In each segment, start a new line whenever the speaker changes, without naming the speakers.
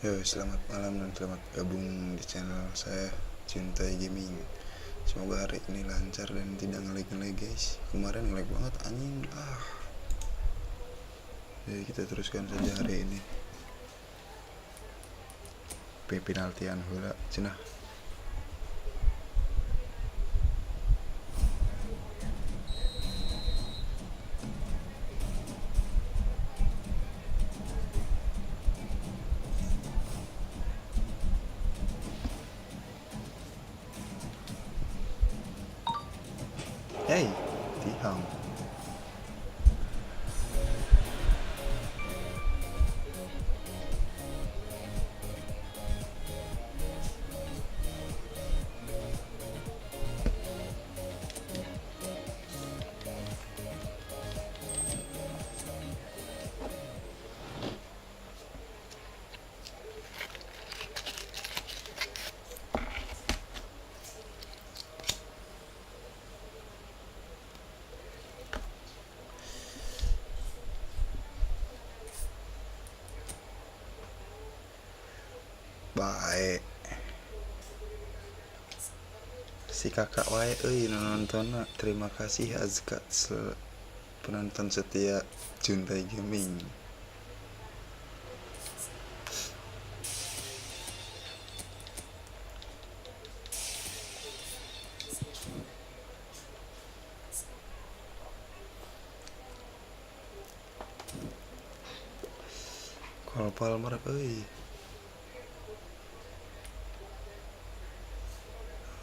Yo, selamat malam dan selamat gabung di channel saya Cintai Gaming. Semoga hari ini lancar dan tidak ngelag-ngelag guys. Kemarin ngelag banget anjing. Jadi kita teruskan saja hari ini. Penaltian heula cenah. Hey, tihang. Baik. Si kakak wae nonton. Terima kasih Azka penonton setia Cintai Gaming. Kalau Palmer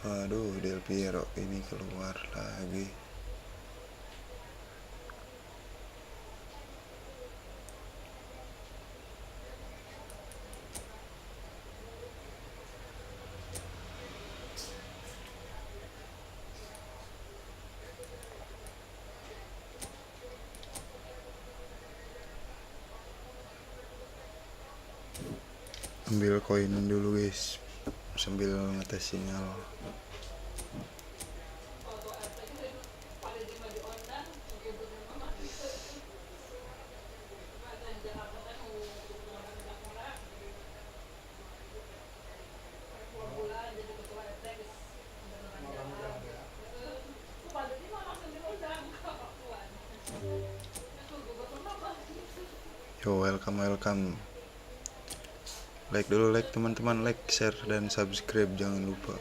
Aduh, Del Piero ini keluar lagi. Ambil koin dulu guys, sambil ngetes sinyal. Yo, welcome. Like dulu, like teman-teman, like, share, dan subscribe jangan lupa.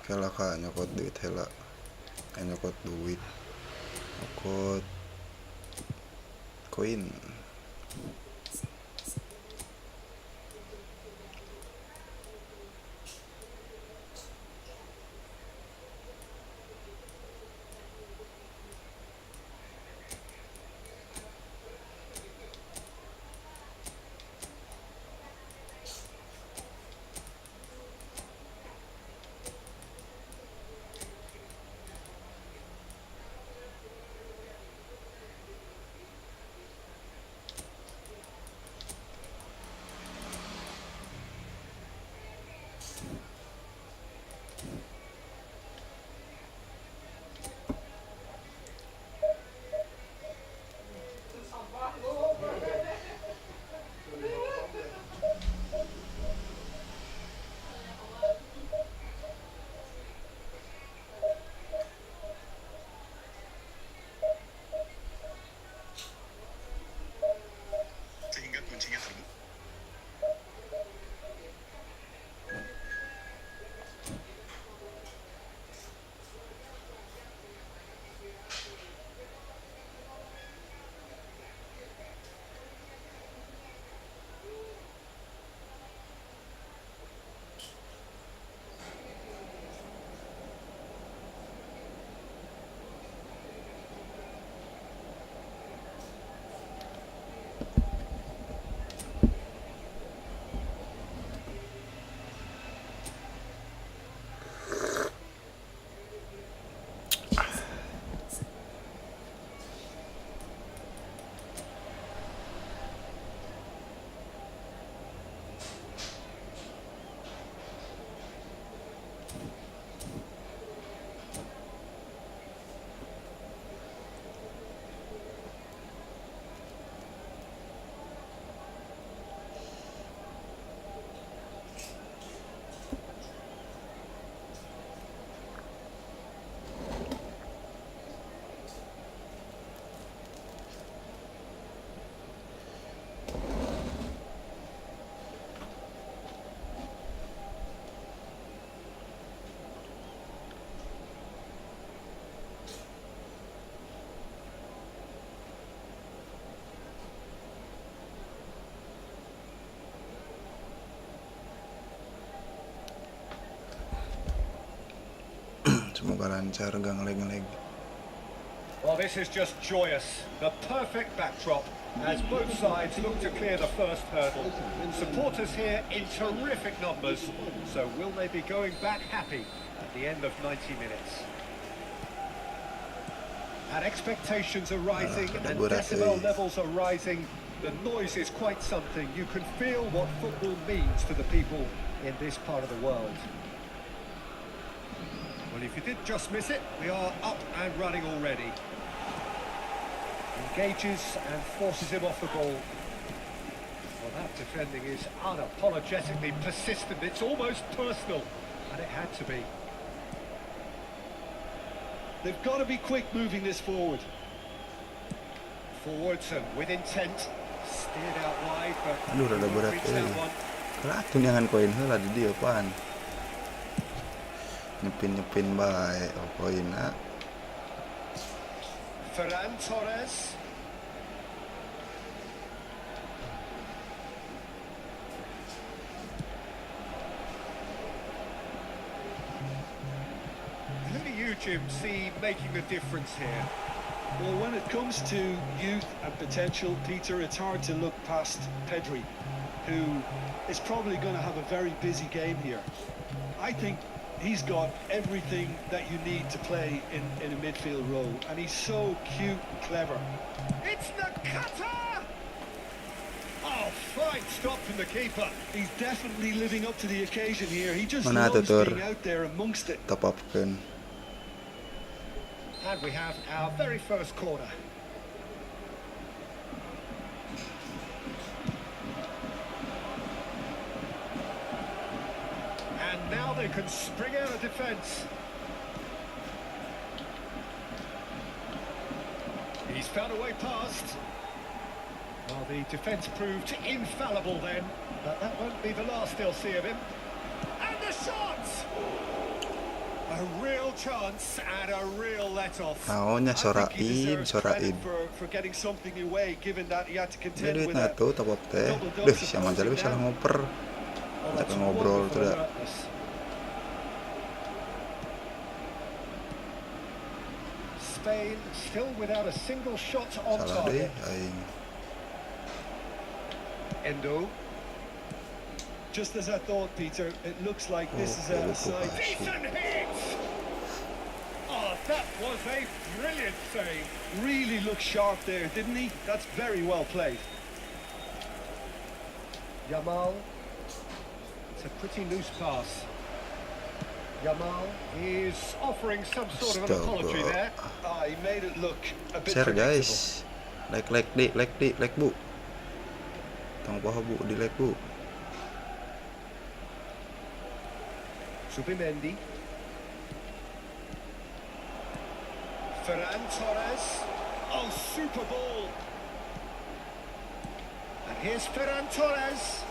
Hela kak nyokot duit hela, nyokot duit, nyokot koin. semoga lancar gak ngelag.
Well, this is just joyous. The perfect backdrop as both sides look to clear the first hurdle. Supporters here in terrific numbers, so will they be going back happy at the end of 90 minutes? And expectations are rising and decibel levels are rising. The noise is quite something. You can feel what football means to the people in this part of the world. Well, if you did just miss it, we are up and running already. Engages and forces him off the ball. Well, that defending is unapologetically persistent. It's almost personal, and it had to be. They've got to be quick moving this forward. Forwards and with intent. Steered out wide, but
aduh rada berat kelatun jangan koin heula di dieu pan. Nyepin bae koinna.
Ferran Torres. Who do you, Jim, see making the difference here?
Well, when it comes to youth and potential, Peter, it's hard to look past Pedri, who is probably going to have a very busy game here. I think he's got everything that you need to play in a midfield role, and he's so cute and clever.
It's Nakata! Oh, fine stop from the keeper.
He's definitely living up to the occasion here. He just
Mana
loves
tutur
being out there amongst it.
top upkeun.
And we have our very first corner. And now they can spring out of defence. He's found a way past. Well, the defence proved infallible then, but that won't be the last they'll see of him. And the shot! A real chance and a real let-off.
Naonnya sorain.
For getting something away, given that he had to contend
Ini
with
duitnya tuh top up teh. Duh, si Amanjali bisa ngoper. Kita ngobrol tuh dah.
Spain still without a single shot on
Salah deh,
target.
aing.
Endo.
Just as I thought, Peter, it looks like this is a side.
Decent hit! Oh, that was a brilliant save.
Really looked sharp there, didn't he? That's very well played.
Yamal. It's a pretty loose pass. Yamal is offering some sort of an apology there.
He made it look a bit
Share
predictable.
guys. Like bu. Tong paha bu, di like bu.
Subimendi. Ferran Torres. Oh, super ball. And here's Ferran Torres.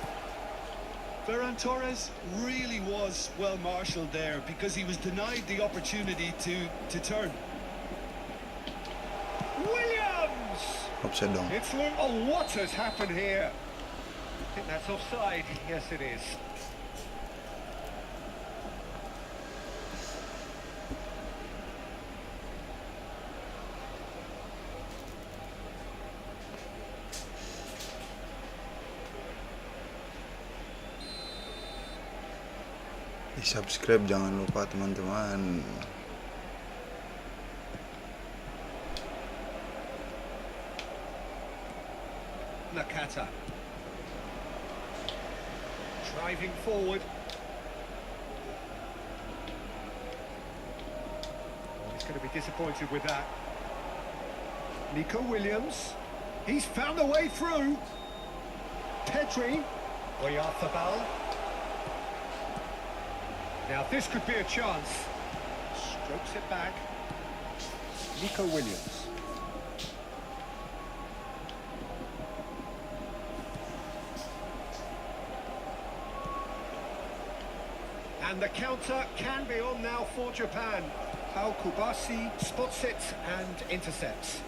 Ferran Torres really was well marshalled there because he was denied the opportunity to turn.
Williams!
Offside dong.
It's oh, what has happened here? I think that's offside. Yes, it is.
Di subscribe jangan lupa teman-teman.
Nakata. Driving forward. Oh, he's going to be disappointed with that. Nico Williams. He's found a way through. Pedri. Oyarzabal. Now this could be a chance. Strokes it back. Nico Williams. And the counter can be on now for Japan. Pau Kubasi spots it and intercepts.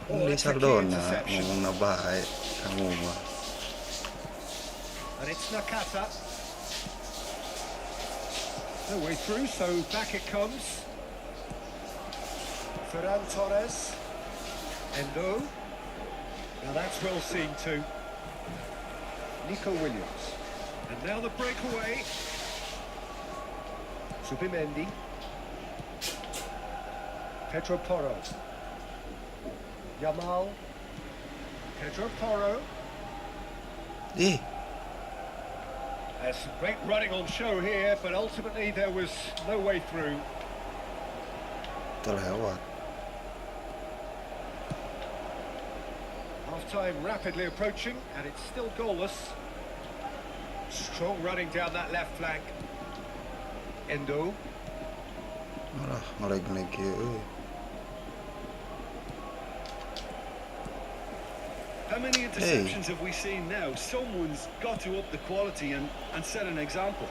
Hindi Sardona, ngomong na bahay. Kamu mah.
And it's Nakata. No way through, so back it comes. Ferran Torres. Endo. Now that's well seen too. Nico Williams. And now the breakaway. Subimendi. Pedro Porro. Yamal. Pedro Porro.
Ih,
There's some great running on show here, but ultimately there was no way through.
terlewat.
Half-time rapidly approaching, and it's still goalless. Strong running down that left flank. Endo.
Malah ngelag-ngelag ya.
How many interceptions have we seen now? Someone's got to up the quality and set an example.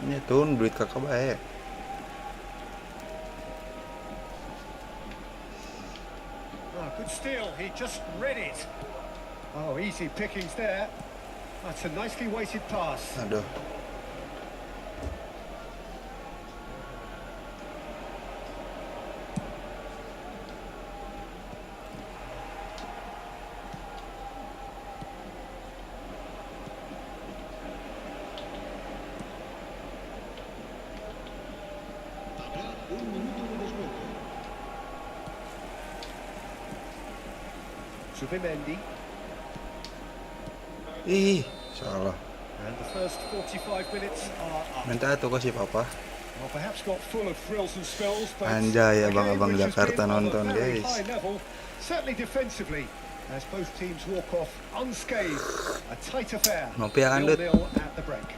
Ini tuh duit kakak baik.
Oh, good steal, he just read it. Oh, easy pickings there. That's a nicely weighted pass.
Aduh.
Subimendi.
Ih, salah.
And the first 45 minutes are up.
Minta tuh kasih papa.
Well, perhaps got full of thrills and spills, but
Anjay,
a game
abang-abang
which has
Jakarta
been on a
nonton,
very
guys.
high level, certainly defensively, as both teams walk off unscathed. A tight affair.
Ngopi ya, Kandut?
0-0 at the break.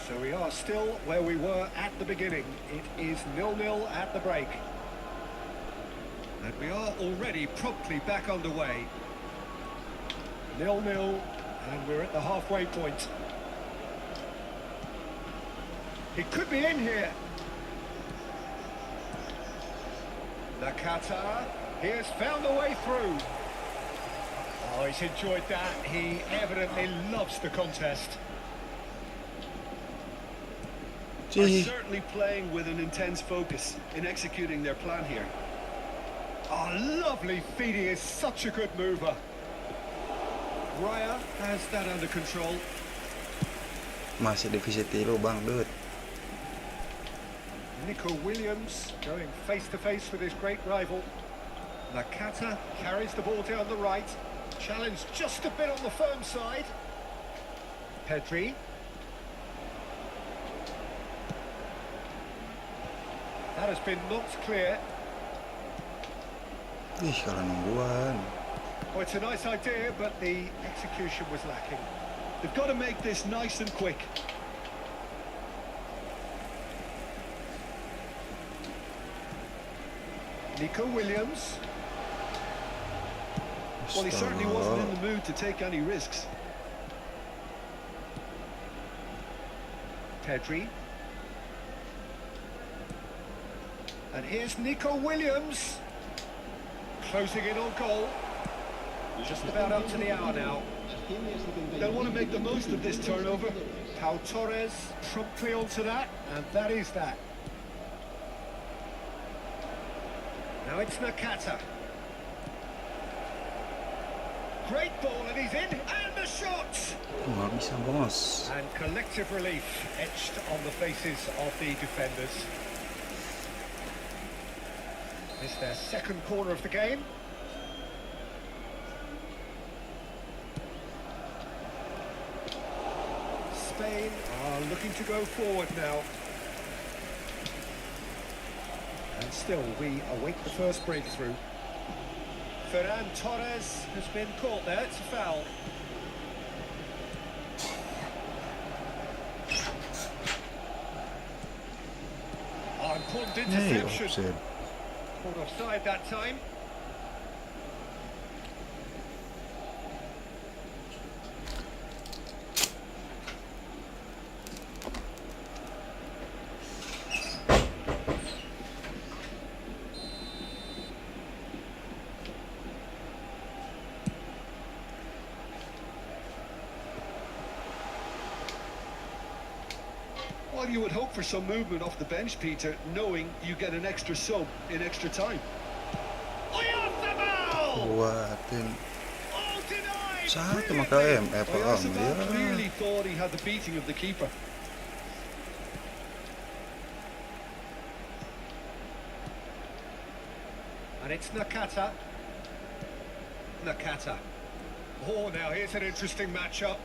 So we are still where we were at the beginning. It is 0-0 at the break. And we are already promptly back underway. 0-0, and we're at the halfway point. He could be in here. Nakata, he has found a way through. Oh, he's enjoyed that. He evidently loves the contest.
Are
Cih.
certainly playing with an intense focus in executing their plan here.
Oh, lovely feed. He is such a good mover. Raya has that under control.
Masih divisi 3 bang, dut.
Nico Williams going face to face with his great rival. Nakata carries the ball down the right. Challenged just a bit on the firm side. Pedri. That has been knocked clear.
Ih, kalah nungguan.
Oh, it's a nice idea, but the execution was lacking.
They've got to make this nice and quick.
Nico Williams.
Well, he certainly wasn't in the mood to take any risks.
Pedri. And here's Nico Williams. Closing in on goal. Just about up to the hour now.
They'll want to make the most of this turnover.
Pau Torres promptly onto that, and that is that. Now it's Nakata. Great ball, and he's in, and the shot!
Nggak bisa, bos.
And collective relief etched on the faces of the defenders. It's their second corner of the game. Spain are looking to go forward now. And still, we await the first breakthrough. Ferran Torres has been caught there. It's a foul. Oh, important
Hey,
interception.
offside.
Caught offside that time.
Well, you would hope for some movement off the bench, Peter, knowing you get an extra sub in extra time.
Buatin.
Oh, denied!
Satu Pakai
Oyarzabal
ya.
clearly thought he had the beating of the keeper.
And it's Nakata. Nakata. Oh, now here's an interesting matchup.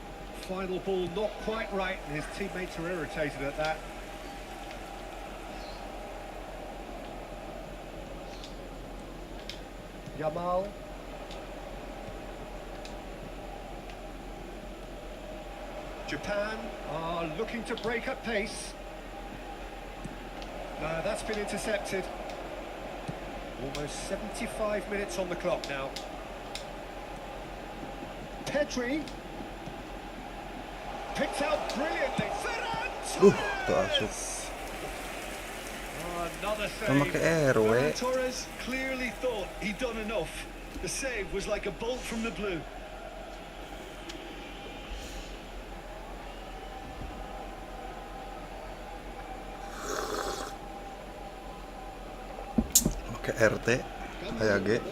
Final ball not quite right, and his teammates are irritated at that. Yamal. Japan are looking to break at pace. No, that's been intercepted. Almost 75 minutes on the clock now. Pedri picked out brilliantly.
Terasuk.
Another
Sama
save.
ke RW.
Ferran Torres clearly thought he'd done enough. The save was like a bolt from the blue.
Ke RT. Ayage.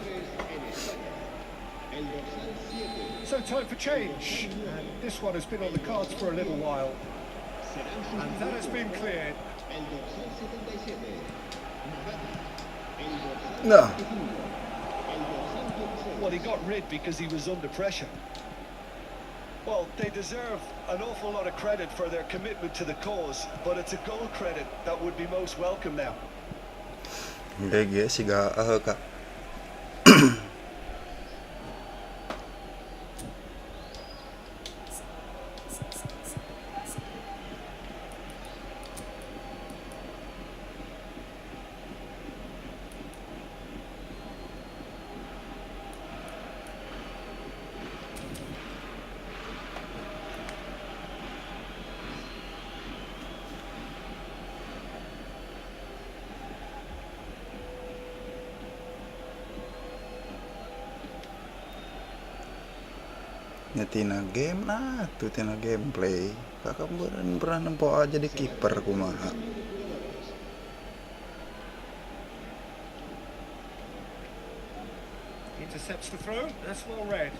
So time for change. And this one has been on the cards for a little while. And that has been cleared.
Nah.
Well, he got rid because he was under pressure. Well, they deserve an awful lot of credit for their commitment to the cause, but it's a goal credit that would be most welcome now.
GG sih gak Kak. Tina game tuh tina gameplay. Kakak pernah nempo aja di kiper kumaha.
Intercepts the throw. That's well read.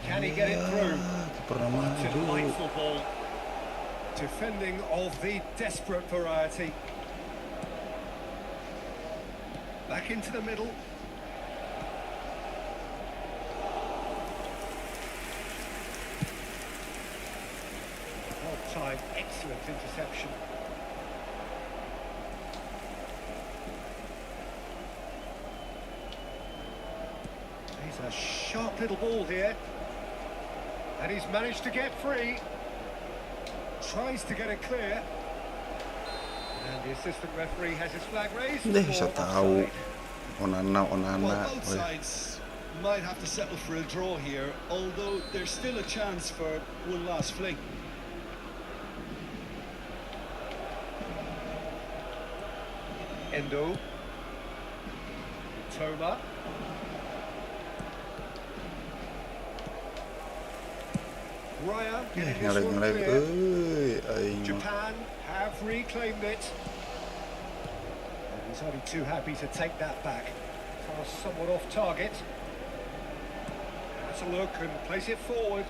Can he get it through?
Pernah maju.
Delightful ball. Defending of the desperate variety. Back into the middle. Well timed, excellent interception. He's a sharp little ball here. And he's managed to get free. Tries to get it clear. And the assistant referee has his flag raised.
Bisa tahu. Onana.
Well, both sides might have to settle for a draw here, although there's still a chance for one last fling.
Endo. Toma. Raya getting this one clear. Japan have reclaimed it. And he's only too happy to take that back. Pass somewhat off target. Has a look and place it forward.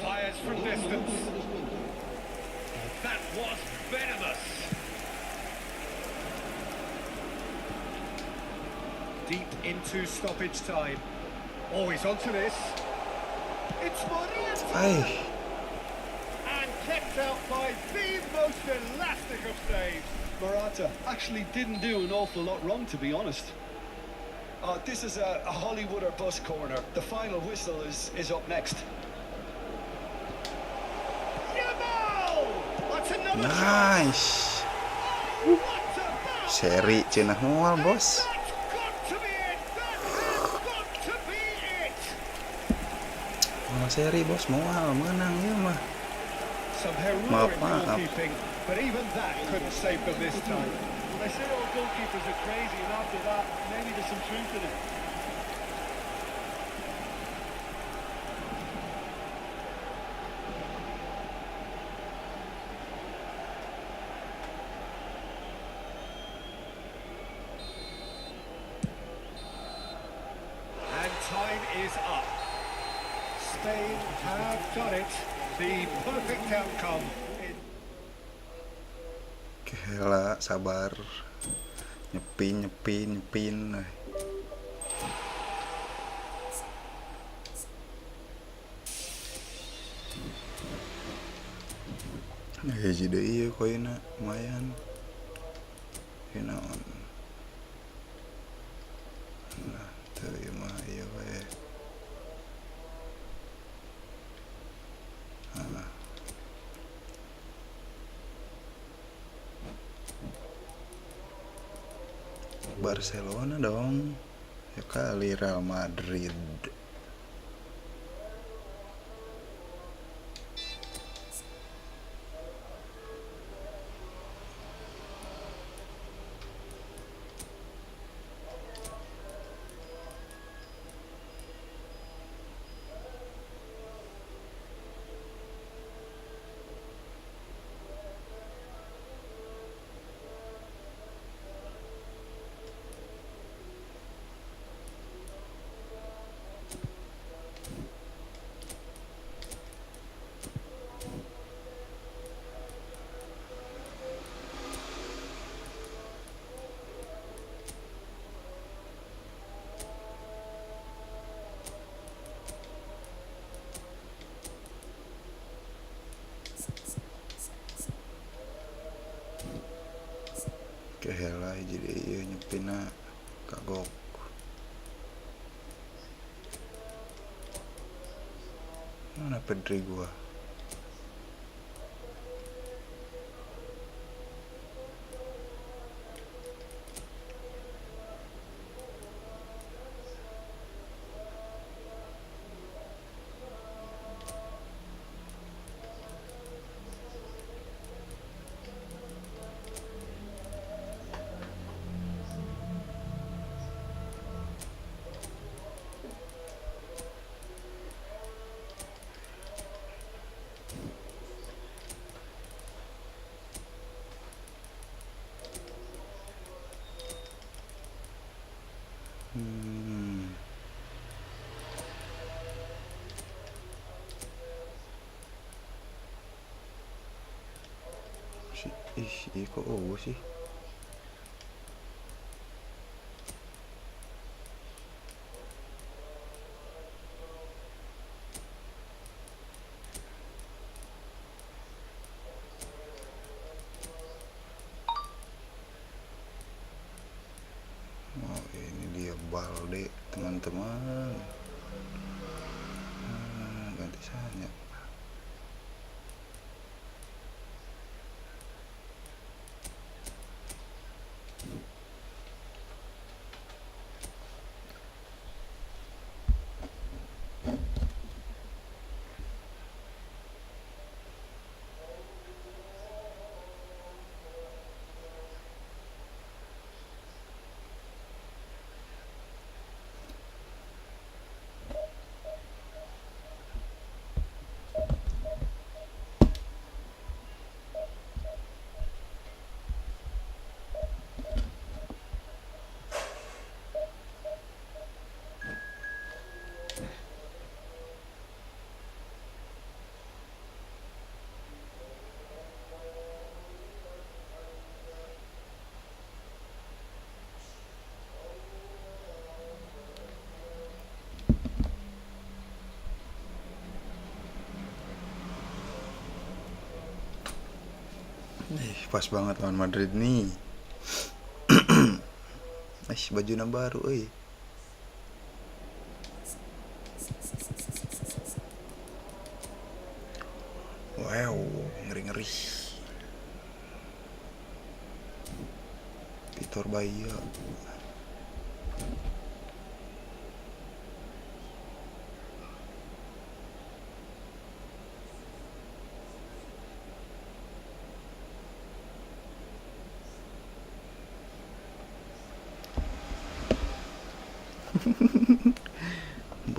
Fires from distance. That was venomous. Deep into stoppage time. Oh, he's onto this. It's Morata! And kept out by the most elastic of saves.
Morata actually didn't do an awful lot wrong, to be honest. This is a Hollywood or bust corner. The final whistle is up next.
Yamal! That's another
Nice.
Oh, what about
Seri Cina mual, bos.
That's got to be it! That has got to be it!
Seri bos mual menang ya mah.
Some heroic goalkeeping, but even that couldn't save them this time.
They say all goalkeepers are crazy, and after that, maybe there's some truth in it.
is up. Spain have done it. The perfect outcome.
Kela, sabar. Nyepin. Jadi iya koina lumayan. Naon. Nah, terima iya we. Nah. Barcelona dong. Ya kali Real Madrid. Kehela jadi iya nyepina kagok. Mana Pedri gua? Ih, kok sih? Oh, ini dia Balde, teman-teman. Ganti saja. Pas banget lawan Madrid nih. Baju baru euy. Wow, ngeri-ngeri. Vitor Bahia.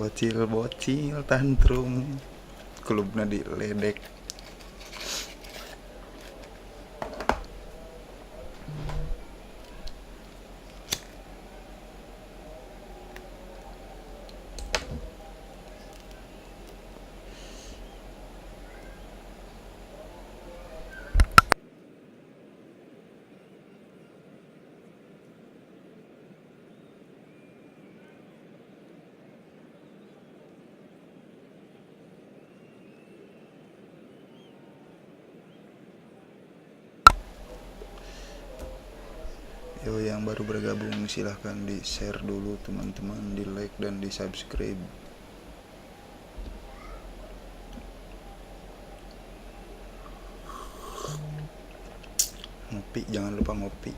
Bocil tantrum, klubna diledek. Yo, yang baru bergabung silahkan di share dulu teman-teman, di like dan di subscribe. Ngopi, jangan lupa ngopi.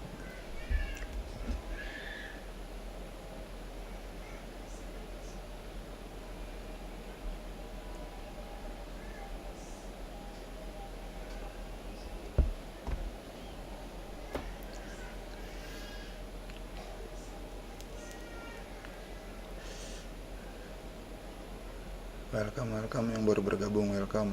Welcome yang baru bergabung, welcome.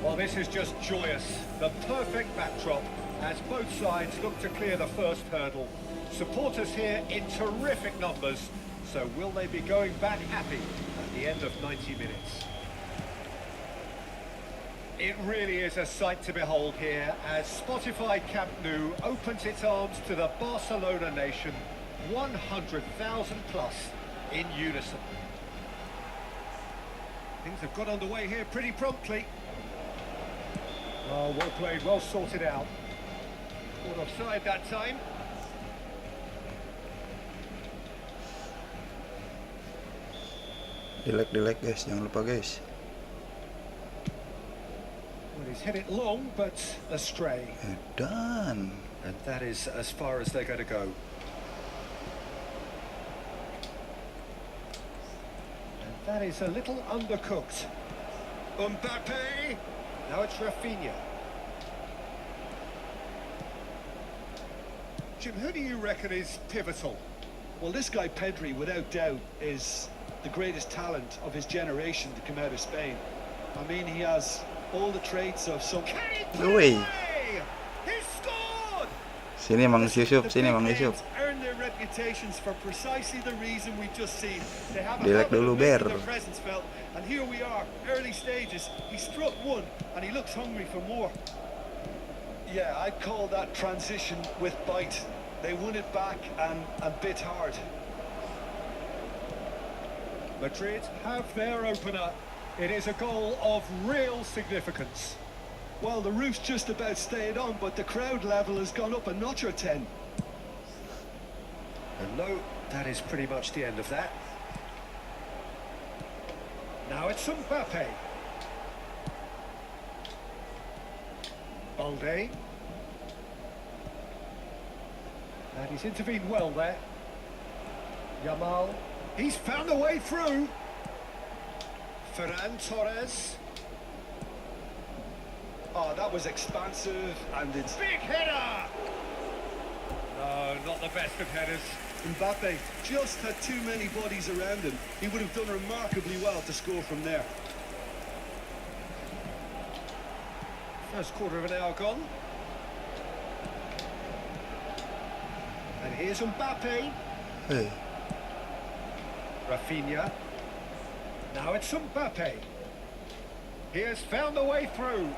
Well, this is just joyous. The perfect backdrop as both sides look to clear the first hurdle. Supporters here in terrific numbers. So will they be going back happy at the end of 90 minutes? It really is a sight to behold here as Spotify Camp Nou opens its arms to the Barcelona nation, 100,000 plus in unison. Things have got underway here pretty promptly. Oh, well played, well sorted out. Caught offside that time.
Di like guys, jangan lupa guys.
Well, he's hit it long, but astray.
Done.
And that is as far as they're going to go. And that is a little undercooked. Mbappe! Now it's Rafinha. Jim, who do you reckon is pivotal?
Well, this guy Pedri, without doubt, is the greatest talent of his generation to come out of Spain. I mean, he has all the traits of some...
Woi.
He scored!
Sini Mang Yusuf, sini Mang Yusuf.
Earn their reputations for precisely the reason we've just seen. They have a
Dilek dulu, Ber.
their presence felt, and here we are, early stages. He struck one, and he looks hungry for more. Yeah, I'd call that transition with bite. They won it back and bit hard.
Madrid have their opener. It is a goal of real significance.
Well, the roof's just about stayed on, but the crowd level has gone up a notch or 10.
And no, that is pretty much the end of that. Now it's Mbappe. Balde. And he's intervened well there. Yamal. He's found a way through. Ferran Torres.
Oh, that was expansive and it's...
Big header! No, not the best of headers.
Mbappe just had too many bodies around him. He would have done remarkably well to score from there.
First quarter of an hour gone. And here's Mbappe.
Hey.
Rafinha. Now it's Mbappe. He has found a way through.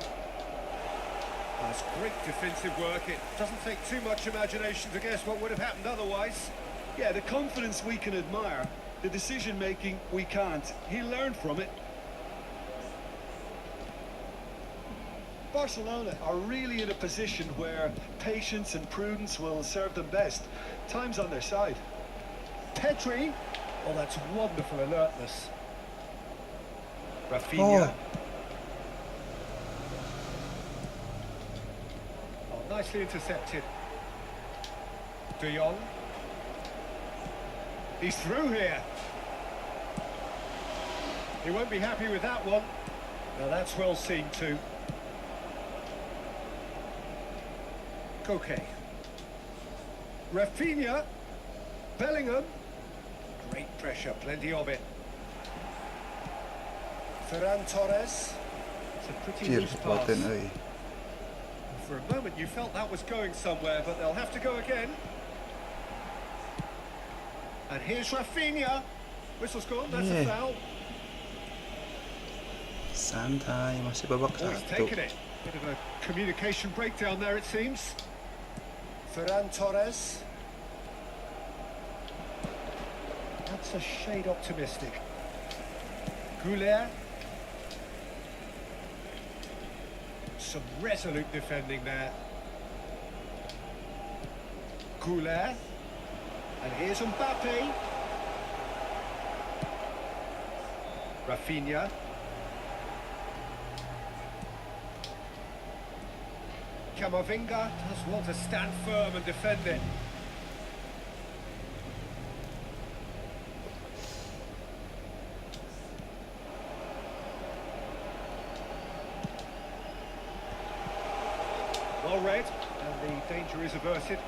That's great defensive work. It doesn't take too much imagination to guess what would have happened otherwise.
Yeah, the confidence we can admire, the decision-making we can't. He learned from it. Barcelona are really in a position where patience and prudence will serve them best. Time's on their side.
Pedri. Oh, that's wonderful alertness. Rafinha. Oh, nicely intercepted. De Jong. He's through here. He won't be happy with that one. Now that's well seen too. Pakai. Rafinha. Bellingham. Great pressure, plenty of it.
Ferran Torres.
It's a pretty
Cheer,
loose pass.
buatin euy.
For a moment you felt that was going somewhere, but they'll have to go again. And here's Rafinha. Whistle's gone, that's a
Yeah.
foul.
Santai, masih babak
Oh, he's
1.
taken it. Bit of a communication breakdown there, it seems.
Ferran Torres.
That's a shade optimistic. Goulet. Some resolute defending there. Goulet. And here's Mbappe. Rafinha. Camavinga does well to stand firm and defend it. Well read, and the danger is averted.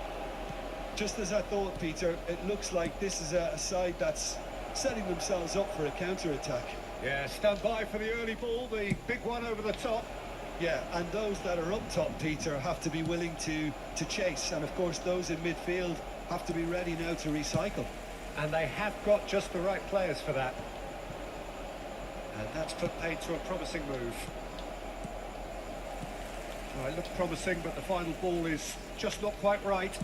Just as I thought, Peter, it looks like this is a side that's setting themselves up for a counter-attack.
Yeah, stand by for the early ball, the big one over the top.
Yeah, and those that are up top, Peter, have to be willing to chase. And, of course, those in midfield have to be ready now to recycle.
And they have got just the right players for that. And that's put paid to a promising move. Well, it looked promising, but the final ball is just not quite right.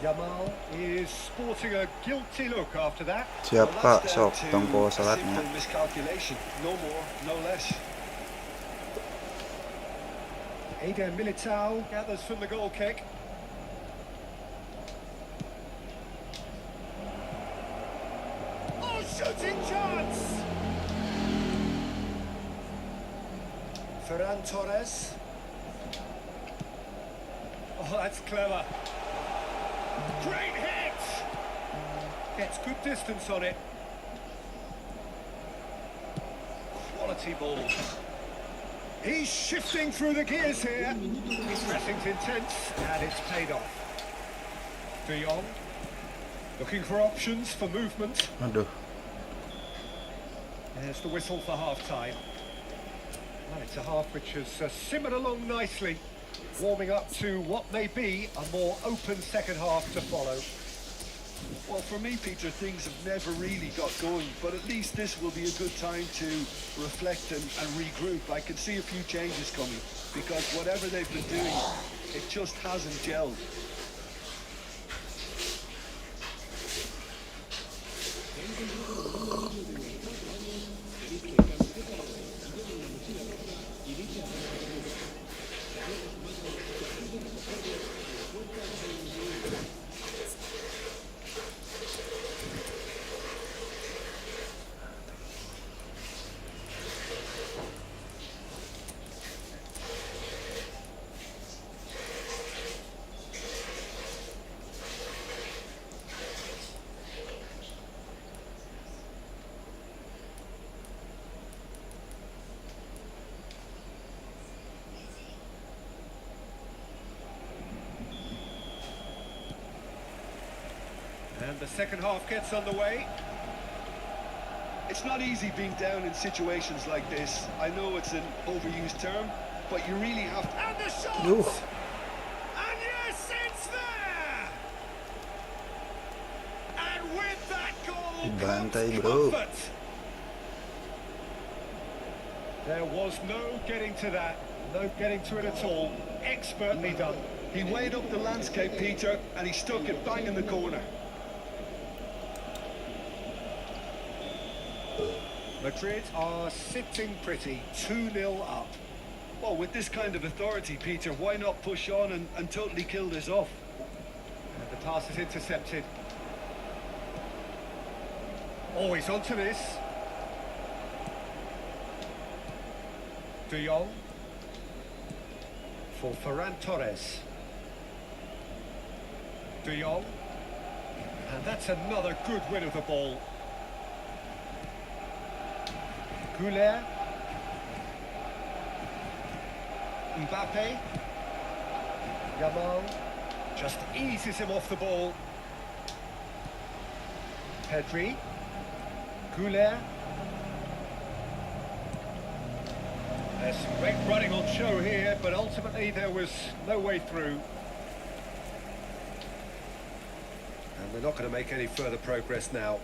Yamal is sporting a guilty look after that.
Siap
Well,
Pak,
that's
sok
down to
tongko
a
salatnya.
simple miscalculation. No more, no less.
Eden Militao gathers from the goal kick. Oh, shooting chance!
Ferran Torres.
Oh, that's clever. Great hit! Gets good distance on it. Quality ball. He's shifting through the gears here. His pressing's intense, and it's paid off. De Jong, looking for options for movement.
Aduh.
There's the whistle for half-time. Well, it's a half which has simmered along nicely, warming up to what may be a more open second half to follow.
Well, for me, Peter, things have never really got going, but at least this will be a good time to reflect and regroup. I can see a few changes coming, because whatever they've been doing, it just hasn't gelled.
And the second half gets underway.
It's not easy being down in situations like this. I know it's an overused term, but you really have to...
And the shot!
Duh.
And yes, it's there! And with that goal
Dibantai,
comes
bro.
comfort. There was no getting to that, no getting to it at all. Expertly done.
He weighed up the landscape, Peter, and he stuck it bang in the corner.
Madrid are sitting pretty, 2-0 up.
Well, with this kind of authority, Peter, why not push on and totally kill this off?
And the pass is intercepted. Oh, he's onto this. De Jong. For Ferran Torres. De Jong. And that's another good win of the ball. Goulet. Mbappe. Yamal just eases him off the ball. Pedri. Goulet. There's some great running on show here, but ultimately there was no way through. And we're not going to make any further progress now.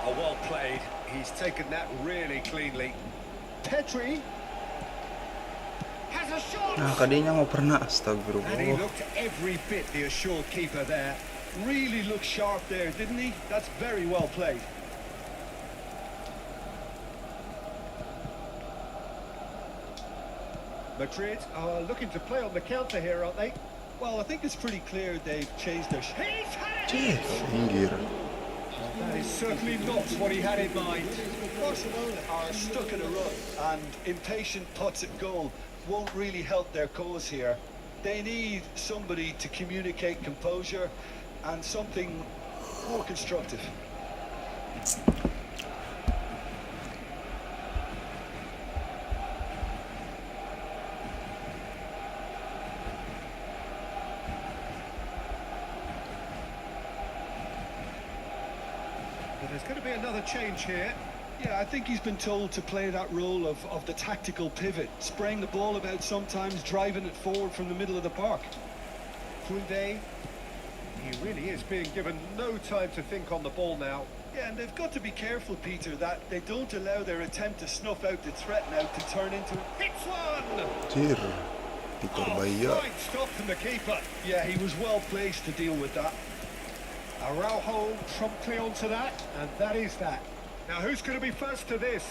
Oh, well played. He's taken that really cleanly. Pedri has a shot.
Nah, kadinya mau pernah,
And he
astagfirullah.
looked every bit the assured keeper there.
Really looked sharp there, didn't he? That's very well played.
Madrid are looking to play on the counter here, aren't they?
Well, I think it's pretty clear they've changed their...
He's had it!
Cih, pinggir.
That is certainly not what he had in mind.
Barcelona are stuck in a rut, and impatient putts at goal won't really help their cause here. They need somebody to communicate composure and something more constructive.
But there's going to be another change here.
Yeah, I think he's been told to play that role of the tactical pivot, spraying the ball about sometimes, driving it forward from the middle of the park.
Koundé, he really is being given no time to think on the ball now.
Yeah, and they've got to be careful, Peter, that they don't allow their attempt to snuff out the threat now to turn into...
Hits one!
Cir, dikorbaya.
Fine stop from the keeper.
Yeah, he was well placed to deal with that.
Araujo promptly onto that, and that is that. Now who's going to be first to this?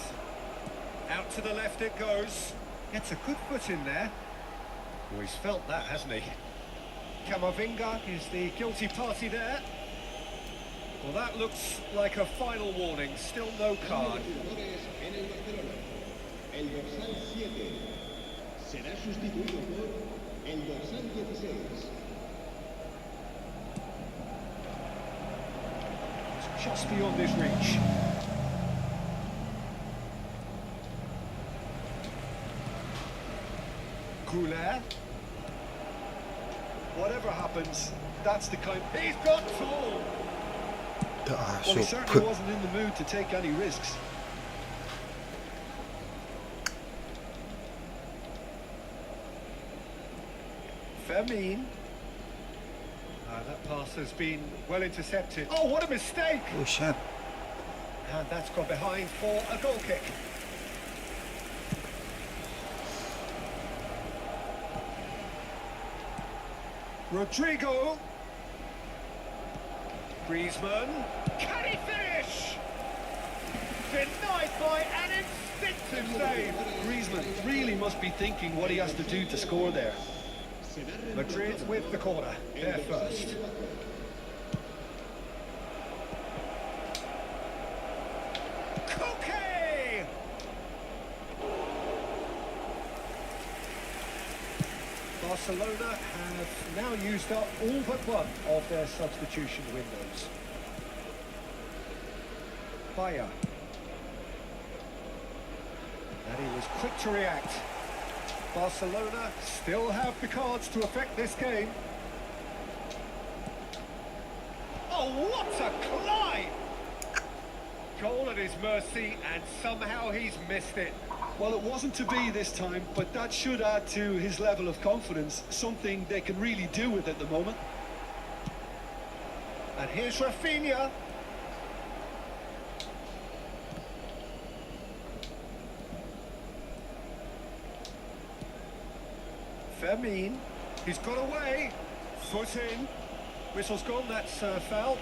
Out to the left it goes. Gets a good foot in there. Well, he's felt that, hasn't he? Camavinga is the guilty party there. Well, that looks like a final warning. Still no card.
El dorsal 7 será sustituido por el dorsal 16.
It's just beyond his reach. Goulet.
Whatever happens, that's the kind...
He's got tall.
Well, he certainly wasn't in the mood to take any risks.
Fermin. That pass has been well intercepted. Oh, what a mistake!
Oh shit.
And that's gone behind for a goal kick. Rodrigo. Griezmann. Can he finish? Denied by an instinctive save.
Griezmann really must be thinking what he has to do to score there.
Madrid with the corner. They're first. Pakai! Barcelona have now used up all but one of their substitution windows. Pakai. And he was quick to react. Barcelona still have the cards to affect this game. Oh, what a climb! Goal at his mercy, and somehow he's missed it.
Well, it wasn't to be this time, but that should add to his level of confidence, something they can really do with at the moment.
And here's Rafinha. Fermin, he's got away, foot in, whistle's gone, that's foul.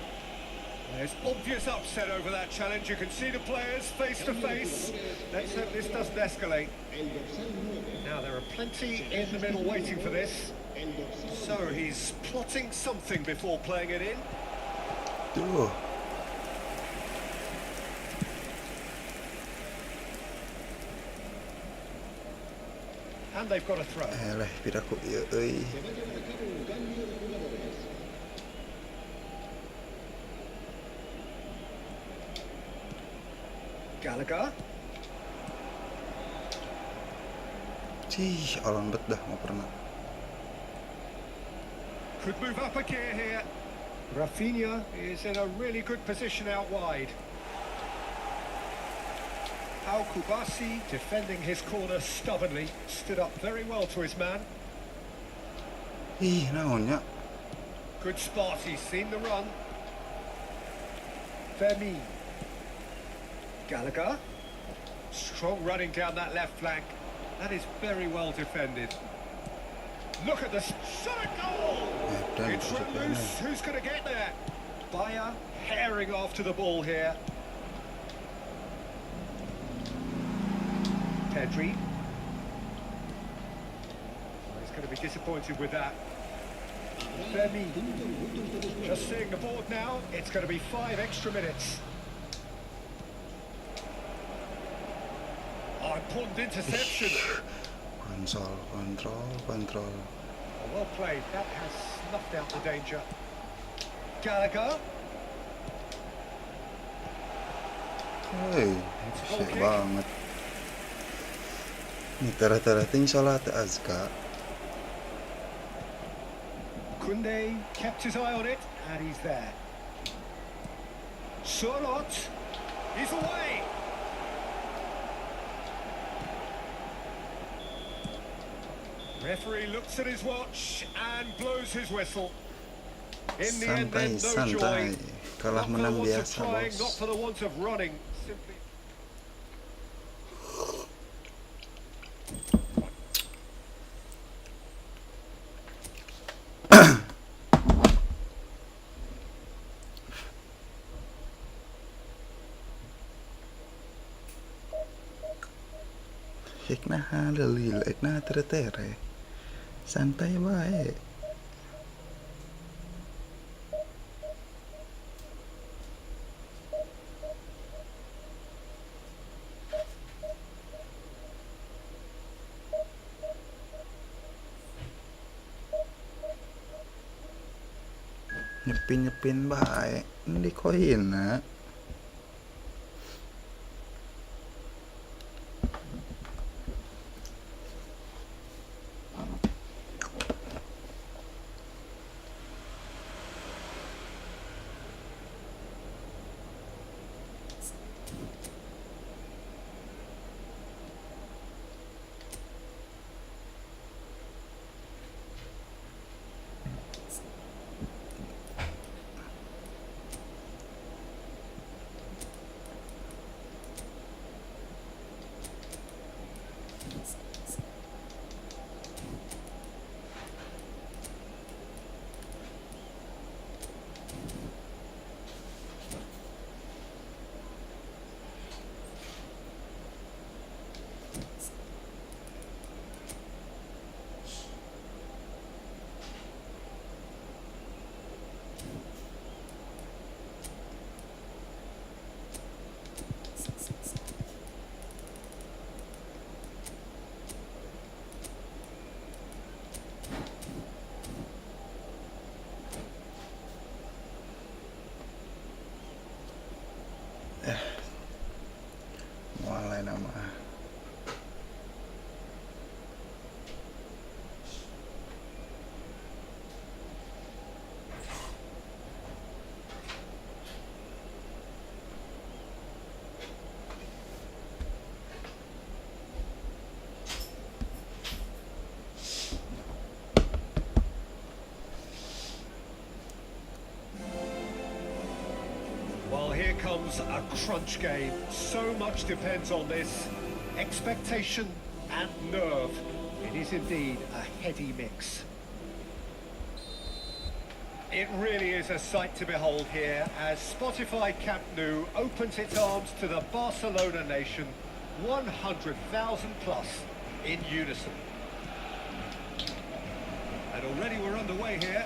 There's obvious upset over that challenge, you can see the players face to face. Let's hope this doesn't escalate. Now there are plenty in the middle waiting for this. So he's plotting something before playing it in.
Tuh.
And they've got a throw.
Lah, piraku ieu euy.
Gallagher.
Cih, alon bet dah mau pernah.
Could move up a gear here. Rafinha is in a really good position out wide. Al-Kubasi defending his corner stubbornly, stood up very well to his man.
Ih, naonnya?
Good spot, he's seen the run. Fermin. Gallagher. Strong running down that left flank. That is very well defended. Look at this shot at goal! It's run loose, who's going to get there? Bayer herring after the ball here. Pedri. Oh, he's going to be disappointed with that. Fermin. Just seeing the board now, it's going to be 5 extra minutes. Oh, important interception.
Control.
Oh, well played, that has snuffed out the danger. Gallagher.
Hei, shit banget. Ini tara-tarating salat Azka.
Kunde kept his eye on it, and he's there. Sorot, he's away. Referee looks at his watch and blows his whistle. In the end, then, no joy.
Kalah
Not for the
menang
want of
biasa,
trying, not
bos.
for the want of running. Simply.
Hikna halil, hikna tere-tere. Santai baik. Nyepin baik. Ini koin nak. Mulai nama.
Well, here comes a crunch game. So much depends on this. Expectation and nerve. It is indeed a heady mix. It really is a sight to behold here as Spotify Camp Nou opens its arms to the Barcelona nation, 100,000 plus in unison. And already we're underway here.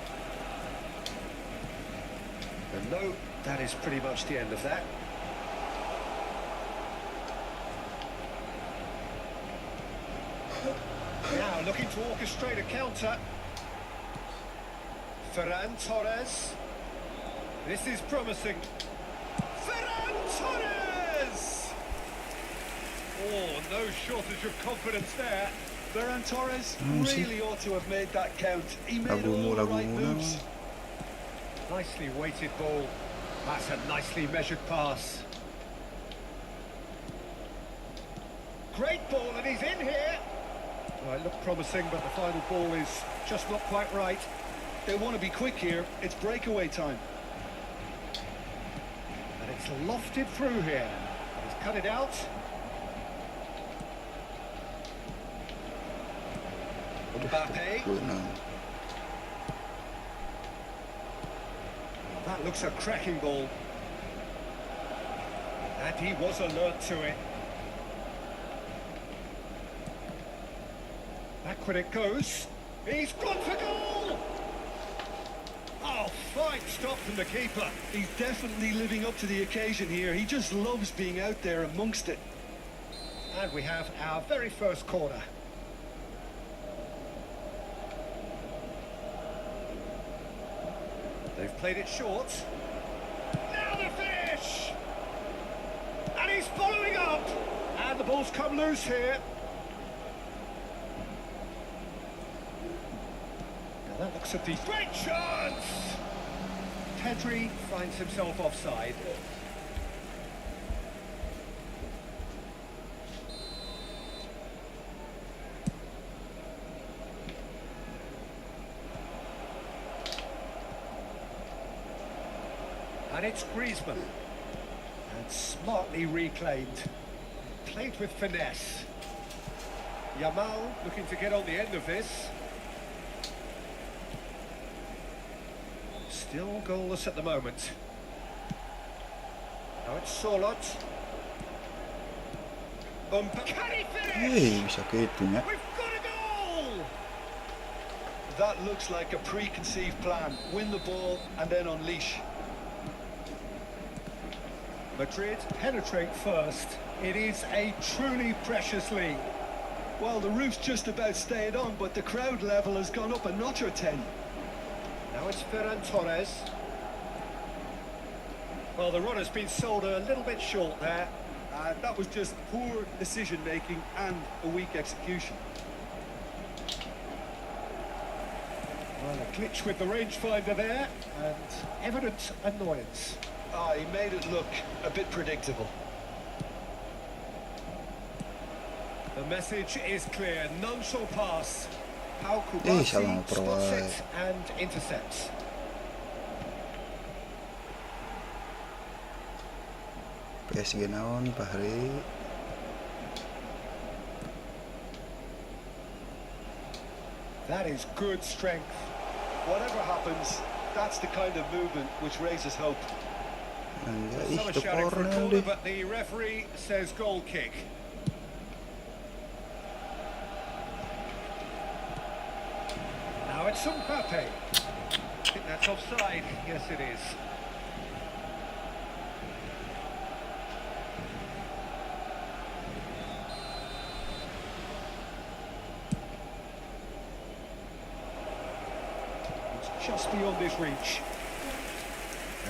And no, that is pretty much the end of that. Now looking to orchestrate a counter. Ferran Torres. This is promising. Ferran Torres! Oh, no shortage of confidence there.
Ferran Torres really ought to have made that count. He made all the right moves.
Nicely weighted ball. That's a nicely measured pass. Great ball, and he's in here. Well, it looked promising, but the final ball is just not quite right.
They want to be quick here. It's breakaway time.
And it's lofted through here. He's cut it out. Mbappe.
Good now.
That looks a cracking ball. And he was alert to it. Back when it goes. He's gone for goal! Oh, fine stop from the keeper.
He's definitely living up to the occasion here. He just loves being out there amongst it.
And we have our very first corner. They've played it short. Now the finish! And he's following up! And the ball's come loose here. Now that looks a decent... Great chance! Pedri finds himself offside. And it's Griezmann. And smartly reclaimed. Played with finesse. Yamal looking to get on the end of this. Still goalless at the moment. Now it's Solot. Can he finish?
Bisa kehitungnya.
We've got a goal!
That looks like a preconceived plan. Win the ball and then unleash.
Madrid penetrate first. It is a truly precious lead.
Well, the roof's just about stayed on, but the crowd level has gone up a notch or 10.
Now it's Ferran Torres. Well, the run has been sold a little bit short there.
That was just poor decision-making and a weak execution.
Well, a glitch with the rangefinder there, and evident annoyance.
He made it look a bit predictable.
The message is clear, none shall pass. How
salah
Kubasi spots
memperoleh.
it and intercepts.
PSG naon Fahri.
That is good strength.
Whatever happens, that's the kind of movement which raises hope.
Anjay,
Some are
itu
shouting for a
corner
corner,
deh.
but the referee says goal kick. Now it's Mbappe. I think that's offside. Yes, it is. It's just beyond his reach.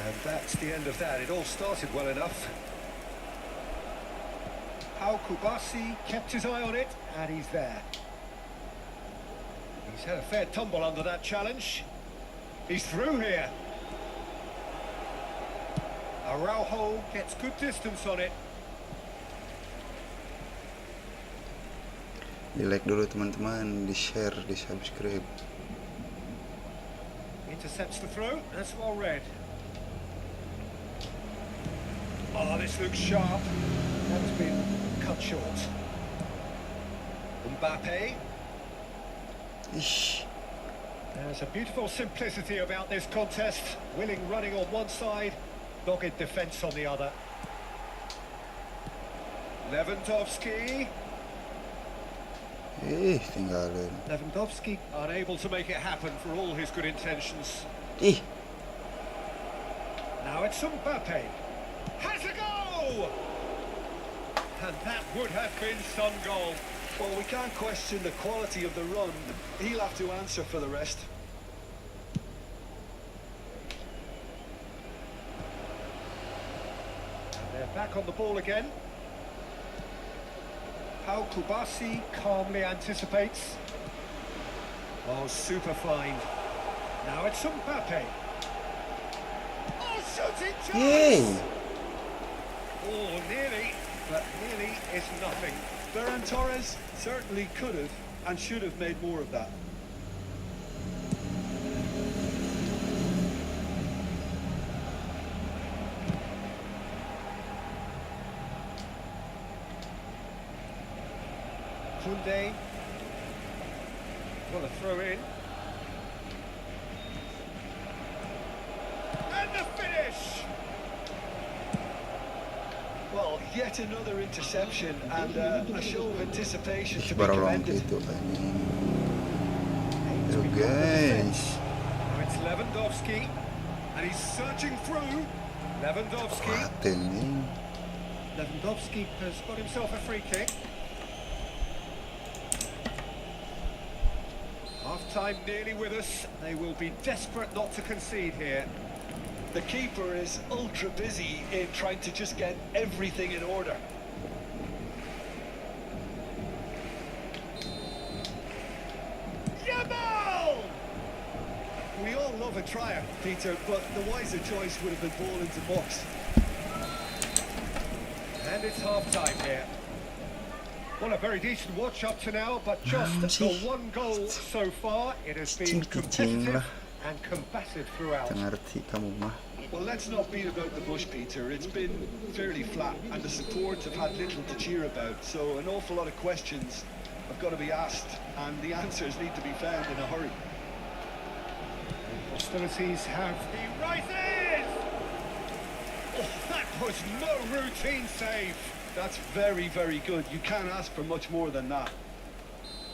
And that's the end of that. It all started well enough. How Kubasi kept his eye on it, and he's there. He's had a fair tumble under that challenge. He's through here. Araujo gets good distance on it.
Di like dulu teman-teman, di share, di subscribe.
Intercepts the throw. That's well read. Oh, this looks sharp. That's been cut short. Mbappe.
Ish.
There's a beautiful simplicity about this contest. Willing running on one side, dogged defence on the other. Lewandowski.
Tinggalin.
Lewandowski unable to make it happen for all his good intentions.
Ih,
Now it's Mbappe. Has a go! And that would have been some goal.
Well, we can't question the quality of the run. He'll have to answer for the rest.
And they're back on the ball again. How Kubasi calmly anticipates. Oh, super fine. Now it's Mbappe. Shooting
Yeay.
chance! Oh, nearly, but nearly is nothing.
Ferran Torres certainly could have and should have made more of that.
Kunde. What a throw in. And the finish!
Well, yet another interception and a show of anticipation to be
Barolong
commended.
itu kan. Yo guys.
Now it's Lewandowski, and he's searching through. Lewandowski.
Paten nih.
Lewandowski has got himself a free kick. Half-time nearly with us. They will be desperate not to concede here.
The keeper is ultra busy in trying to just get everything in order.
Yamal!
We all love a tryer, Peter, but the wiser choice would have been ball into box.
And it's half-time here. Well, a very decent watch up to now, but just the one goal so far. It has been competitive and combative throughout.
Ngerti kamu mah.
Well, let's not beat about the bush, Peter. It's been fairly flat, and the support have had little to cheer about. So an awful lot of questions have got to be asked, and the answers need to be found in a hurry.
Hostilities have... He rises! Oh, that was no routine save.
That's very, very good. You can't ask for much more than that.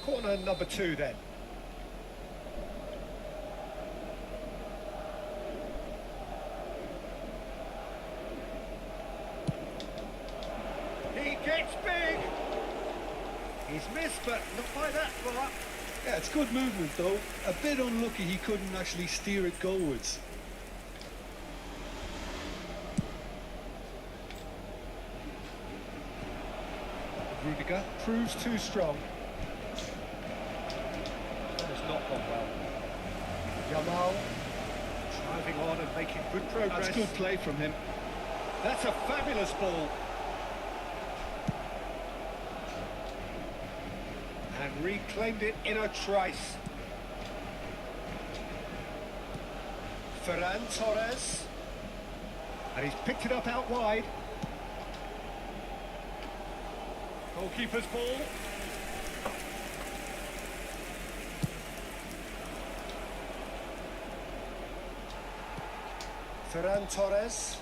Corner number 2 then. He gets big. He's missed, but not by that far.
Yeah, it's good movement, though. A bit unlucky he couldn't actually steer it goalwards.
Rudiger proves too strong. That has not gone well. Yamal driving on and making good progress.
That's good play from him.
That's a fabulous ball. And reclaimed it in a trice. Ferran Torres. And he's picked it up out wide. Goalkeeper's ball.
Ferran Torres.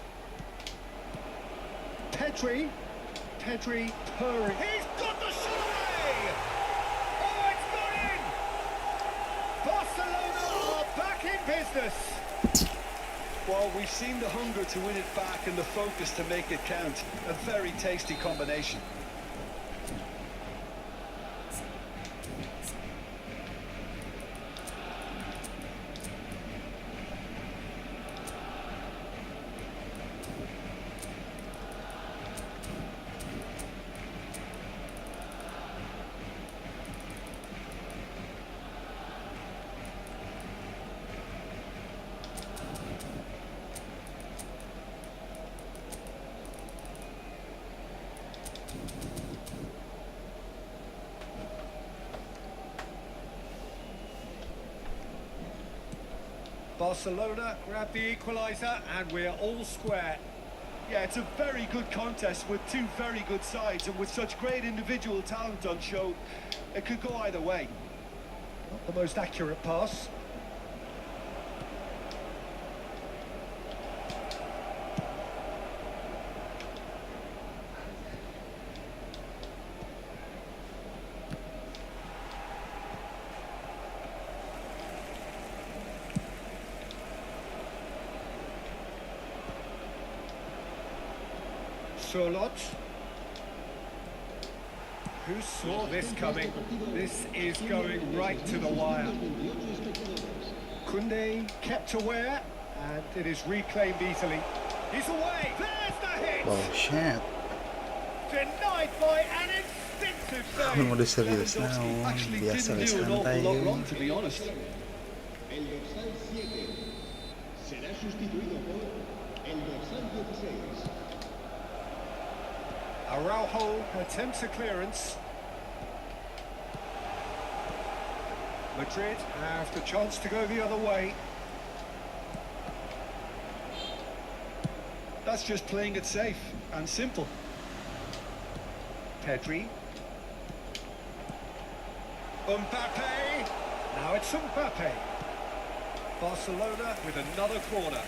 Pedri purring. He's got the shot away! Oh, it's gone in! Barcelona are back in business.
Well, we've seen the hunger to win it back and the focus to make it count. A very tasty combination.
Barcelona grab the equaliser and we're all square.
Yeah, it's a very good contest with two very good sides, and with such great individual talent on show, it could go either way.
Not the most accurate pass. Solot. Who saw this coming? This is going right to the wire. Kunde kept aware, and it is reclaimed easily. He's away. There's the hit.
Wow, shit.
Denied by an instinctive save.
Udah serius nah,
Actually
biasa
didn't
wes
do an awful
santai.
lot wrong, to be honest.
El dorsal 7 será sustituido por el dorsal
Araujo attempts a clearance. Madrid have the chance to go the other way.
That's just playing it safe and simple.
Pedri. Mbappe. Now it's Mbappe. Barcelona with another corner.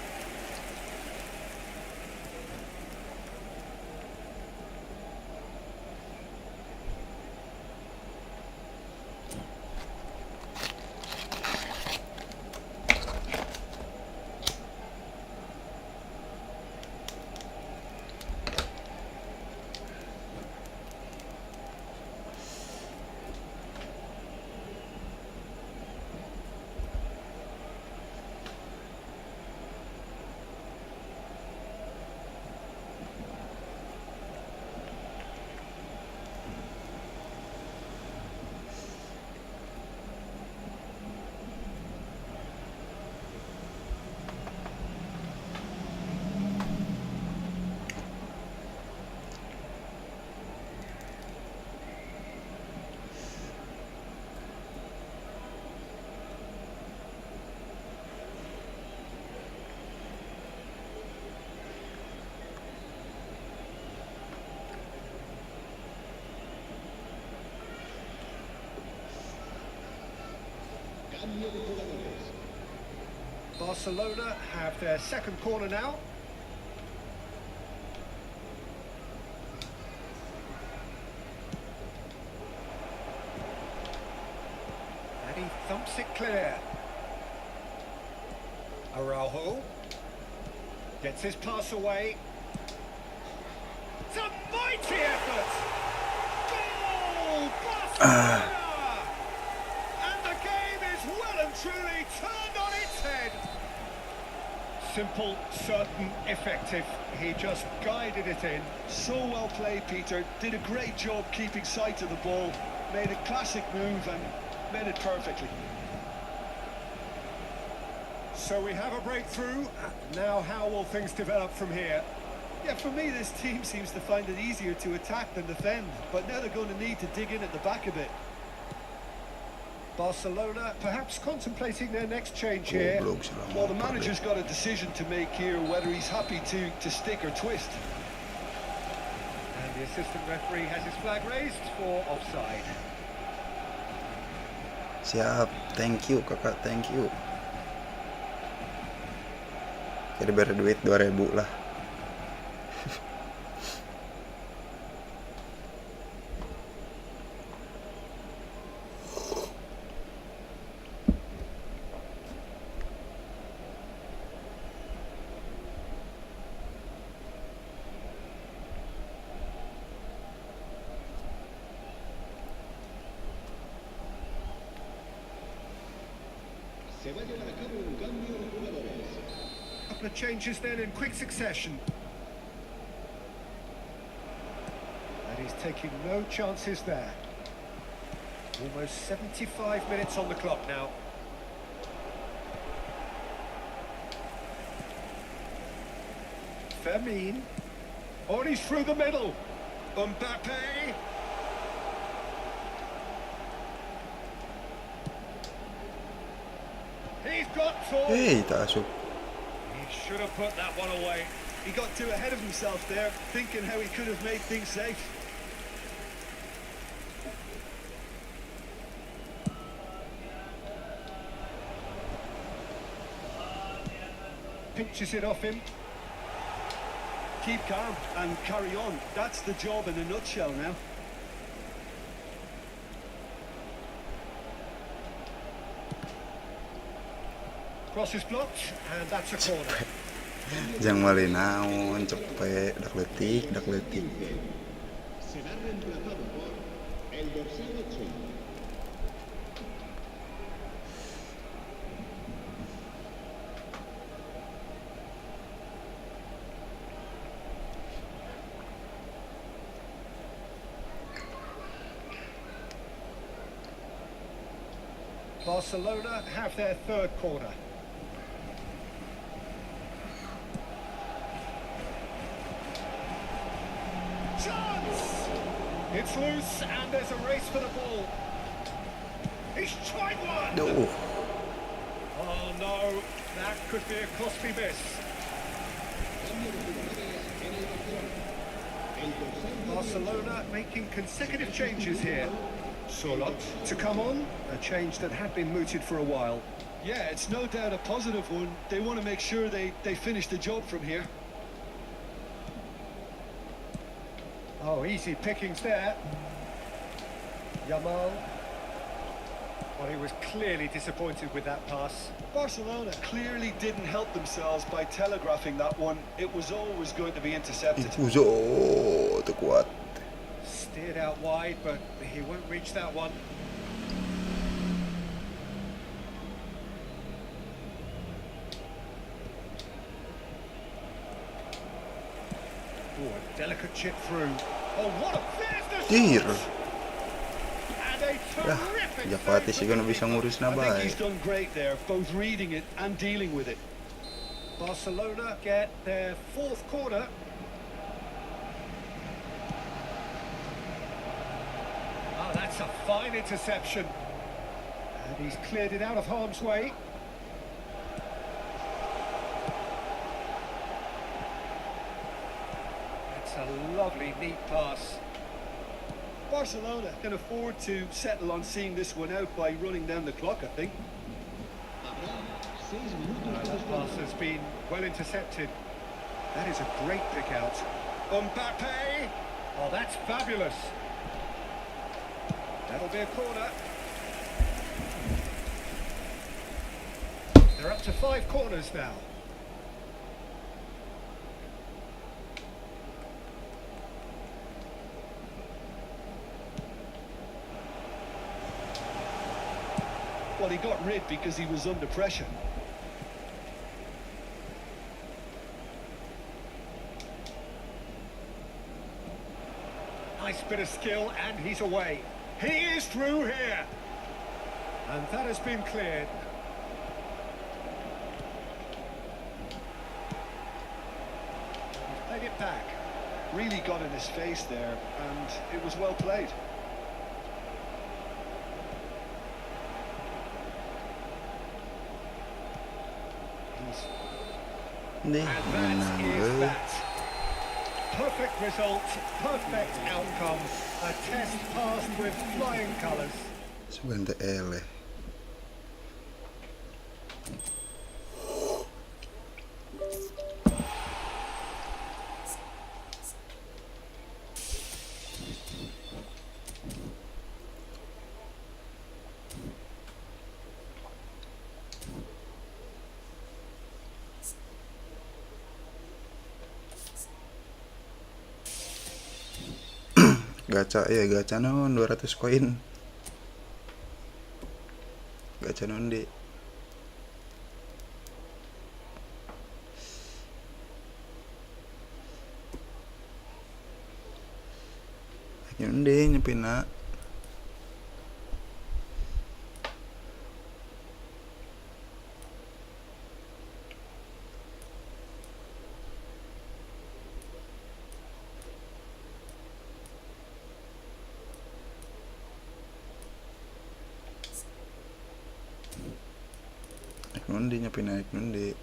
Cambio de jugadores.
Barcelona have their second corner now. And he thumps it clear. Araujo gets his pass away. It's a mighty effort! Goal! Barcelona! And the game is well and truly turned on its head. Simple, certain, effective. He just guided it in.
So well played, Peter. Did a great job keeping sight of the ball. Made a classic move and made it perfectly.
So we have a breakthrough. Now how will things develop from here?
Yeah, for me, this team seems to find it easier to attack than defend. But now they're going to need to dig in at the back a bit.
Barcelona perhaps contemplating their next change here.
Well, the manager's got a decision to make here, whether he's happy to stick or twist.
And the assistant referee has his flag raised for offside.
Siap, thank you kakak, thank you. Jadi bayar duit 2.000 lah.
Se va a llevar a cabo un cambio de jugadores.
Couple of changes then in quick succession. And he's taking no chances there. Almost 75 minutes on the clock now. Fermin. Oh, and he's through the middle. Mbappe. He's got to.
Hey, tasuk.
He should have put that one away.
He got too ahead of himself there, thinking how he could have made things safe.
Pinches it off him.
Keep calm and carry on. That's the job in a nutshell now.
Cross is blocked, and that's a corner.
Jangan malinaon, cepet, dak letik, dak letik.
Será reemplazado por el dorsal 8.
Barcelona have their third corner. Chance! It's loose and there's a race for the ball. He's tried one!
Duh.
Oh no, that could be a costly miss. Barcelona making consecutive changes here. Solot to come on, a change that had been mooted for a while.
Yeah, it's no doubt a positive one. They want to make sure they finish the job from here.
Oh, easy pickings there. Yamal. Well, he was clearly disappointed with that pass.
Barcelona clearly didn't help themselves by telegraphing that one. It was always going to be intercepted.
Ipuzo terkuat.
Steered out wide, but he won't reach that one. Oh, a delicate chip through. Oh, what a there's the
Dear.
shot! And a
Dah,
terrific
Japati
save
sih kan
from the
bisa ngurus na
I think
baik.
he's done great there, both reading it and dealing with it.
Barcelona get their fourth corner. Oh, that's a fine interception. And he's cleared it out of harm's way. That's a lovely, neat pass.
Barcelona can afford to settle on seeing this one out by running down the clock, I think.
That pass has been well intercepted. That is a great pick out. Mbappe! Oh, that's fabulous. That'll be a corner. They're up to 5 corners now.
Well, he got rid because he was under pressure.
Nice bit of skill, and he's away. He is through here. And that has been cleared. He's played it back.
Really got in his face there, and it was well played.
Nih,
And
menang
that is
gue.
that. Perfect result, perfect outcome. A test passed with flying colours.
Sebentar ele. Gacha non 200 koin. Gacha non di. Yun di nyepin na. Nundi nyepin naik nundi.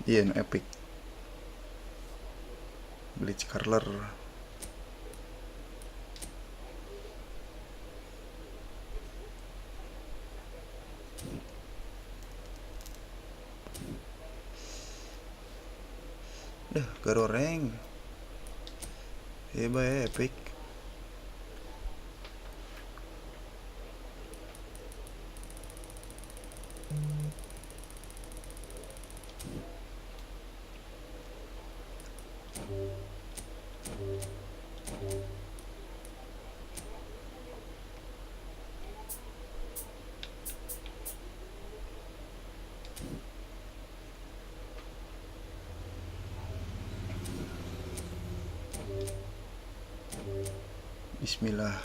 Iya, no epic. Bleach color. Dah, garoreng. Hebat ya, epic. Bismillah.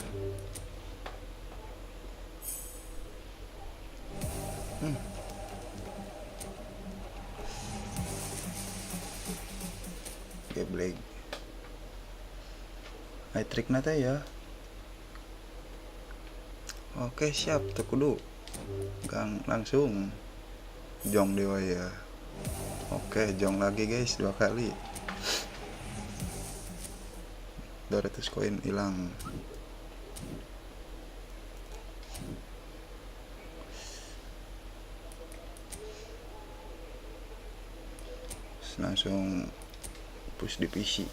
Geblek. Trik nata ya. Oke, siap tekudu. Gang langsung. Jong dewa ya. Oke, jong lagi guys, 2 kali. 200 koin hilang. Langsung push divisi.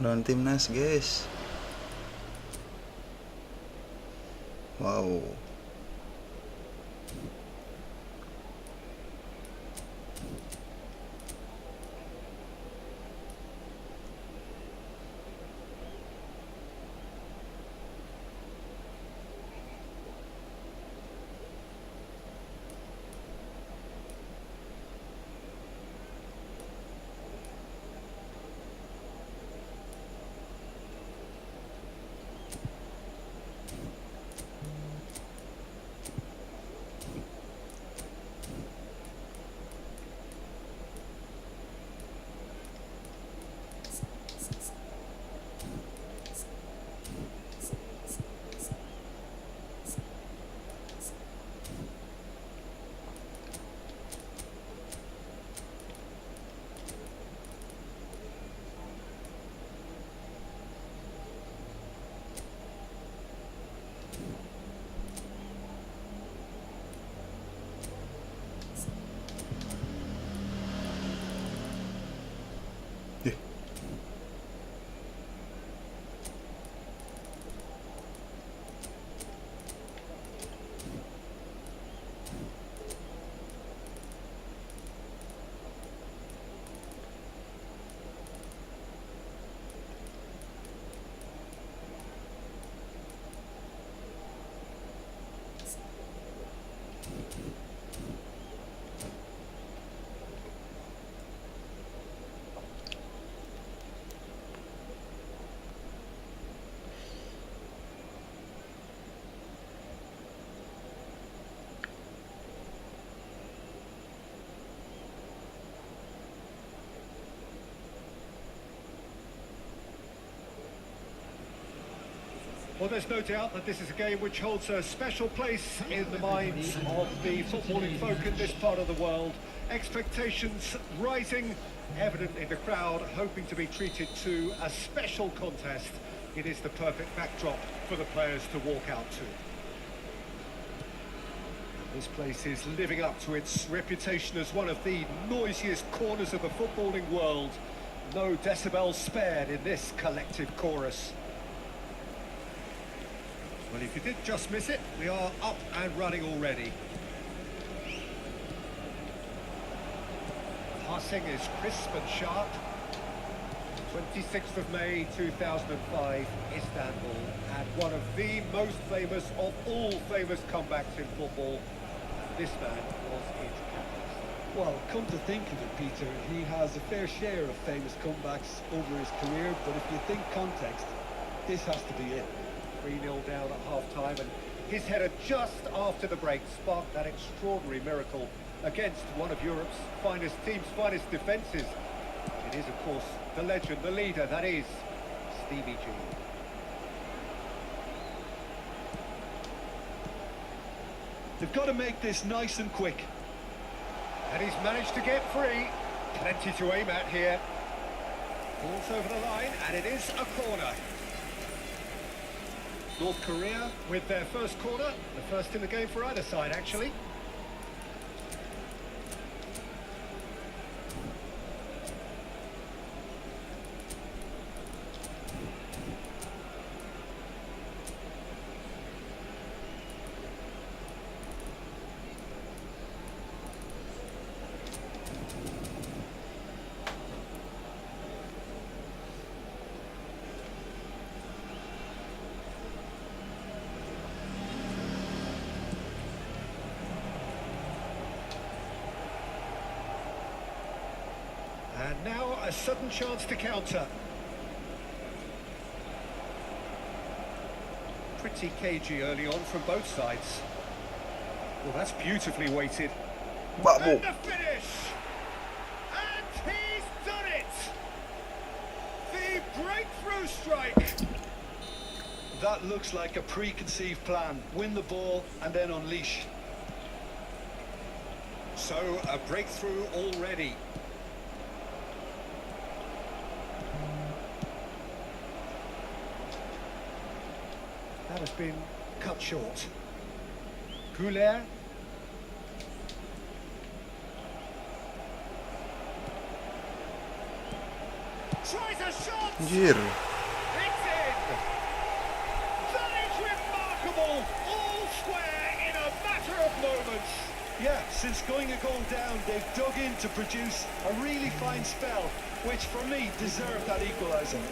Lawan timnas guys. Wow.
Well, there's no doubt that this is a game which holds a special place in the minds of the footballing folk in this part of the world. Expectations rising, evidently the crowd hoping to be treated to a special contest. It is the perfect backdrop for the players to walk out to. This place is living up to its reputation as one of the noisiest corners of the footballing world. No decibels spared in this collective chorus. Well, if you did just miss it, we are up and running already. Passing is crisp and sharp. 26th of May 2005, Istanbul had one of the most famous of all famous comebacks in football. This man was its captain.
Well, come to think of it, Peter, he has a fair share of famous comebacks over his career, but if you think context, this has to be it.
3-0 down at half-time, and his header just after the break sparked that extraordinary miracle against one of Europe's finest teams, finest defences. It is, of course, the legend, the leader, that is Stevie G.
They've got to make this nice and quick.
And he's managed to get free. Plenty to aim at here. Ball's over the line, and it is a corner. North Korea with their first corner, the first in the game for either side, actually. And now a sudden chance to counter. Pretty cagey early on from both sides. Well, that's beautifully weighted.
Bak bu.
And the finish! And he's done it! The breakthrough strike!
That looks like a preconceived plan. Win the ball and then unleash.
So, a breakthrough already. That has been cut short. Goulet. Tries a shot!
Anjir.
It's in! That is remarkable! All square in a matter of moments.
Yeah, since going a goal down, they've dug in to produce a really fine spell, which for me deserved that equaliser.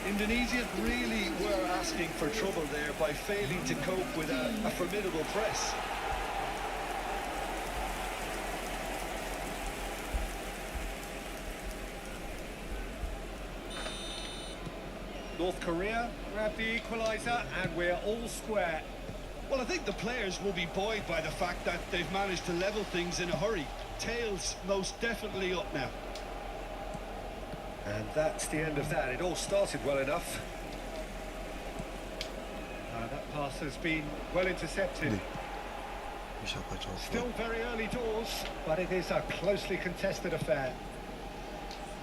Indonesia really were asking for trouble there by failing to cope with a formidable press.
North Korea grab the equaliser and we're all square.
Well, I think the players will be buoyed by the fact that they've managed to level things in a hurry. Tails most definitely up now.
And that's the end of that. It all started well enough. That pass has been well intercepted.
Bisa kacau.
Still very early doors, but it is a closely contested affair.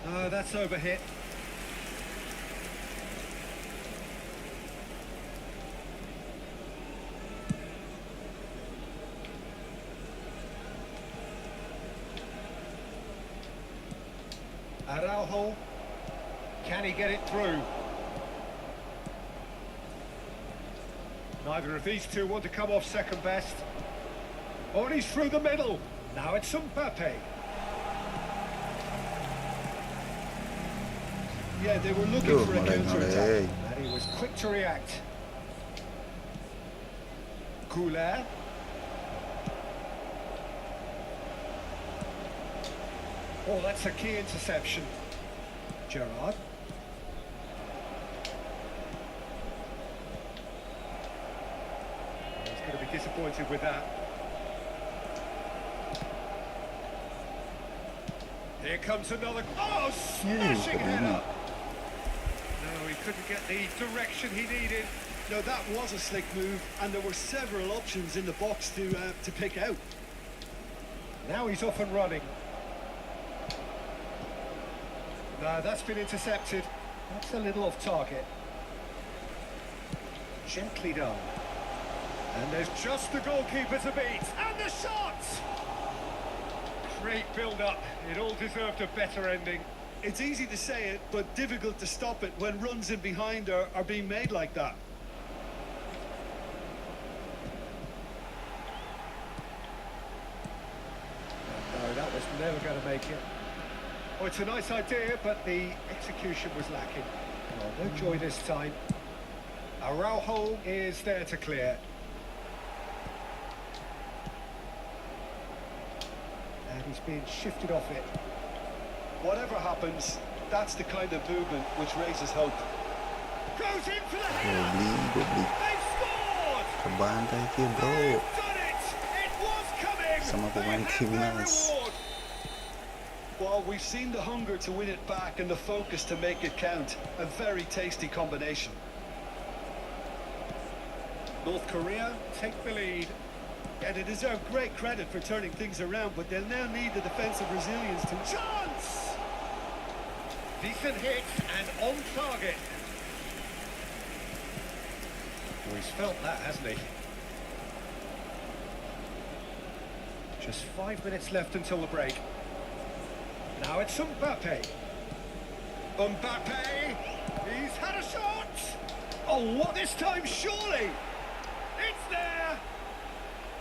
That's overhit. Araujo, can he get it through? Neither of these two want to come off second best. Oh, and he's through the middle. Now it's Pakai.
Yeah, they were looking for a counter-attack.
And he was quick to react. Goulet. Oh, that's a key interception. Gerrard. He's going to be disappointed with that. Here comes another. Oh, smashing header! No, he couldn't get the direction he needed.
No, that was a slick move, and there were several options in the box to pick out.
Now he's off and running. No, that's been intercepted. That's a little off target. Gently done. And there's just the goalkeeper to beat. And the shot! Great build-up. It all deserved a better ending.
It's easy to say it, but difficult to stop it when runs in behind are being made like that.
No, that was never going to make it. Oh, it's a nice idea, but the execution was lacking. Oh, no joy this time. Araujo is there to clear. And he's being shifted off it.
Whatever happens, that's the kind of movement which raises hope.
Goes in for the header!
Gue beli.
They've scored!
Kebantai ki bro.
They've done it! It was coming!
Sama pemain
They have
timnas.
their reward.
Well, we've seen the hunger to win it back and the focus to make it count. A very tasty combination.
North Korea take the lead.
Yeah, they deserve great credit for turning things around, but they'll now need the defensive resilience to...
Chance! Decent hit and on target. Oh, he's felt that, hasn't he? Just 5 minutes left until the break. Now it's Mbappe. Mbappe! He's had a shot! Oh, what this time, surely? It's there!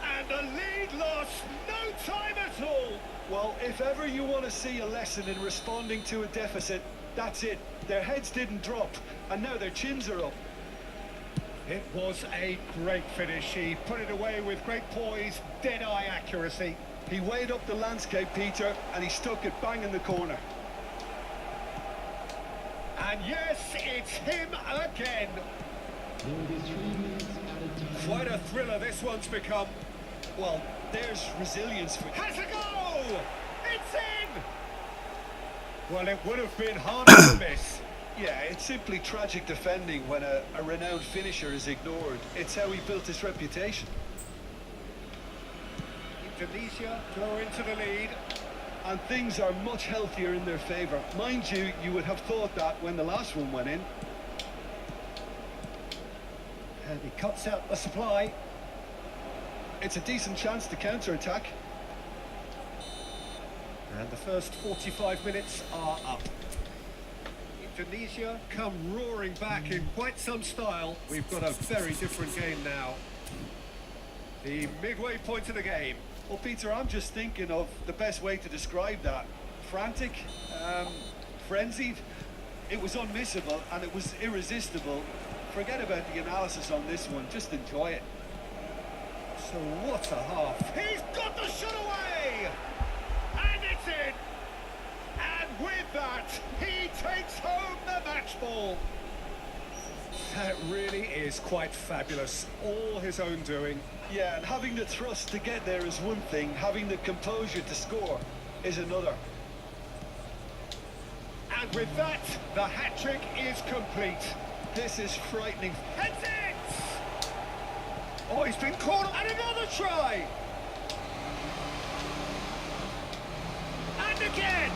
And a lead lost, no time at all!
Well, if ever you want to see a lesson in responding to a deficit, that's it. Their heads didn't drop, and now their chins are up.
It was a great finish. He put it away with great poise, dead-eye accuracy.
He weighed up the landscape, Peter, and he stuck it bang in the corner.
And yes, it's him again.
There will be 3 minutes added time.
Quite a thriller this one's become.
Well, there's resilience for...
Has a goal! It's in! Well, it would have been harder to miss.
Yeah, it's simply tragic defending when a renowned finisher is ignored. It's how he built his reputation.
Indonesia go into the lead.
And things are much healthier in their favour. Mind you, you would have thought that when the last one went in.
And he cuts out the supply.
It's a decent chance to counter-attack.
And the first 45 minutes are up. Indonesia come roaring back in quite some style. We've got a very different game now. The midway point of the game.
Well, Peter, I'm just thinking of the best way to describe that. Frantic, frenzied. It was unmissable and it was irresistible. Forget about the analysis on this one, just enjoy it.
So what a half. He's got the shot away! And it's in! And with that, he takes home the match ball. That really is quite fabulous. All his own doing.
Yeah, and having the thrust to get there is one thing, having the composure to score is another.
And with that, the hat-trick is complete.
This is frightening.
Heads it! Oh, he's been caught, and another try! And again!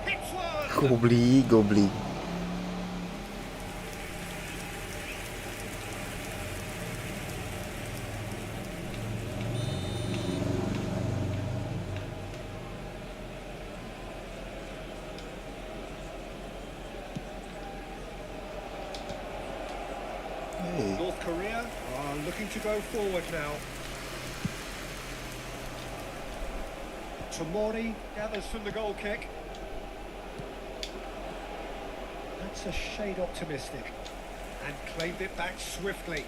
Hits one!
Gobli.
North Korea are looking to go forward now. Tomori gathers from the goal kick. That's a shade optimistic. And claimed it back swiftly.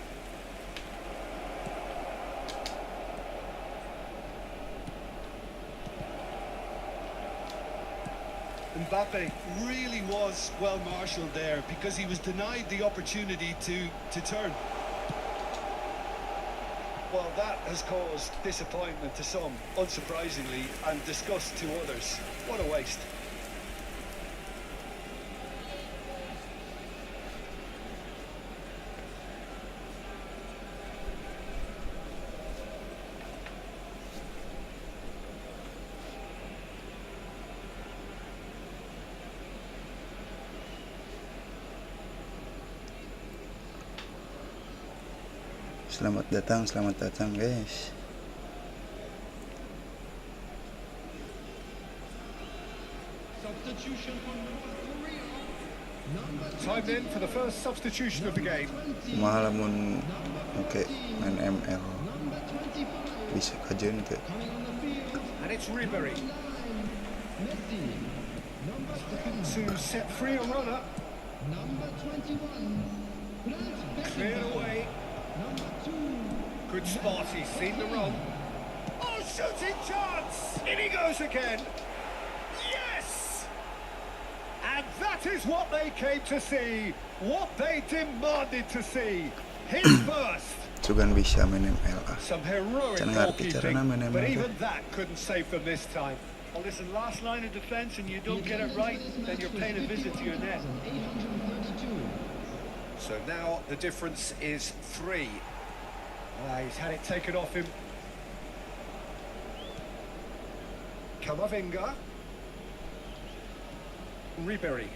Mbappe really was well marshalled there because he was denied the opportunity to turn. Well, that has caused disappointment to some, unsurprisingly, and disgust to others. What a waste.
Selamat datang guys.
Substitution for North Korea.
Time then for the first substitution of the game.
Mahal lamun oke main ML
Number 25
bisa kajian ke.
coming on the field.
And it's Ribery
Messi. Number 7.
to set free a runner.
Number 21.
Cleared away.
Number 2.
Good spot, he's seen the run. Oh, shooting chance! In he goes again. Yes! And that is what they came to see. What they demanded to see. His first.
Sugan bisa main ML ah.
Some heroic
Jangan ngerti caranya
goalkeeping.
main
But
ML.
even that couldn't save them this time.
Well, listen, last line of defence and you don't get it right, then you're paying a visit to your net.
832.
So now the difference is 3.
He's had it taken off him. Kamavinga.
Ribery.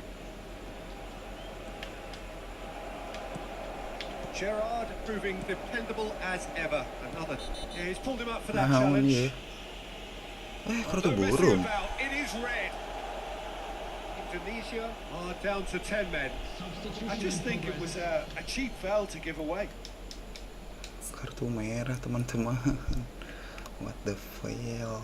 Gerrard proving dependable as ever. Another. Yeah, he's pulled him up for that
Nah,
challenge.
kartu
No messing
burung.
about. It is red. Indonesia are down to 10 men.
I just think it was a cheap foul to give away.
Kartu merah, teman-teman. What the fail?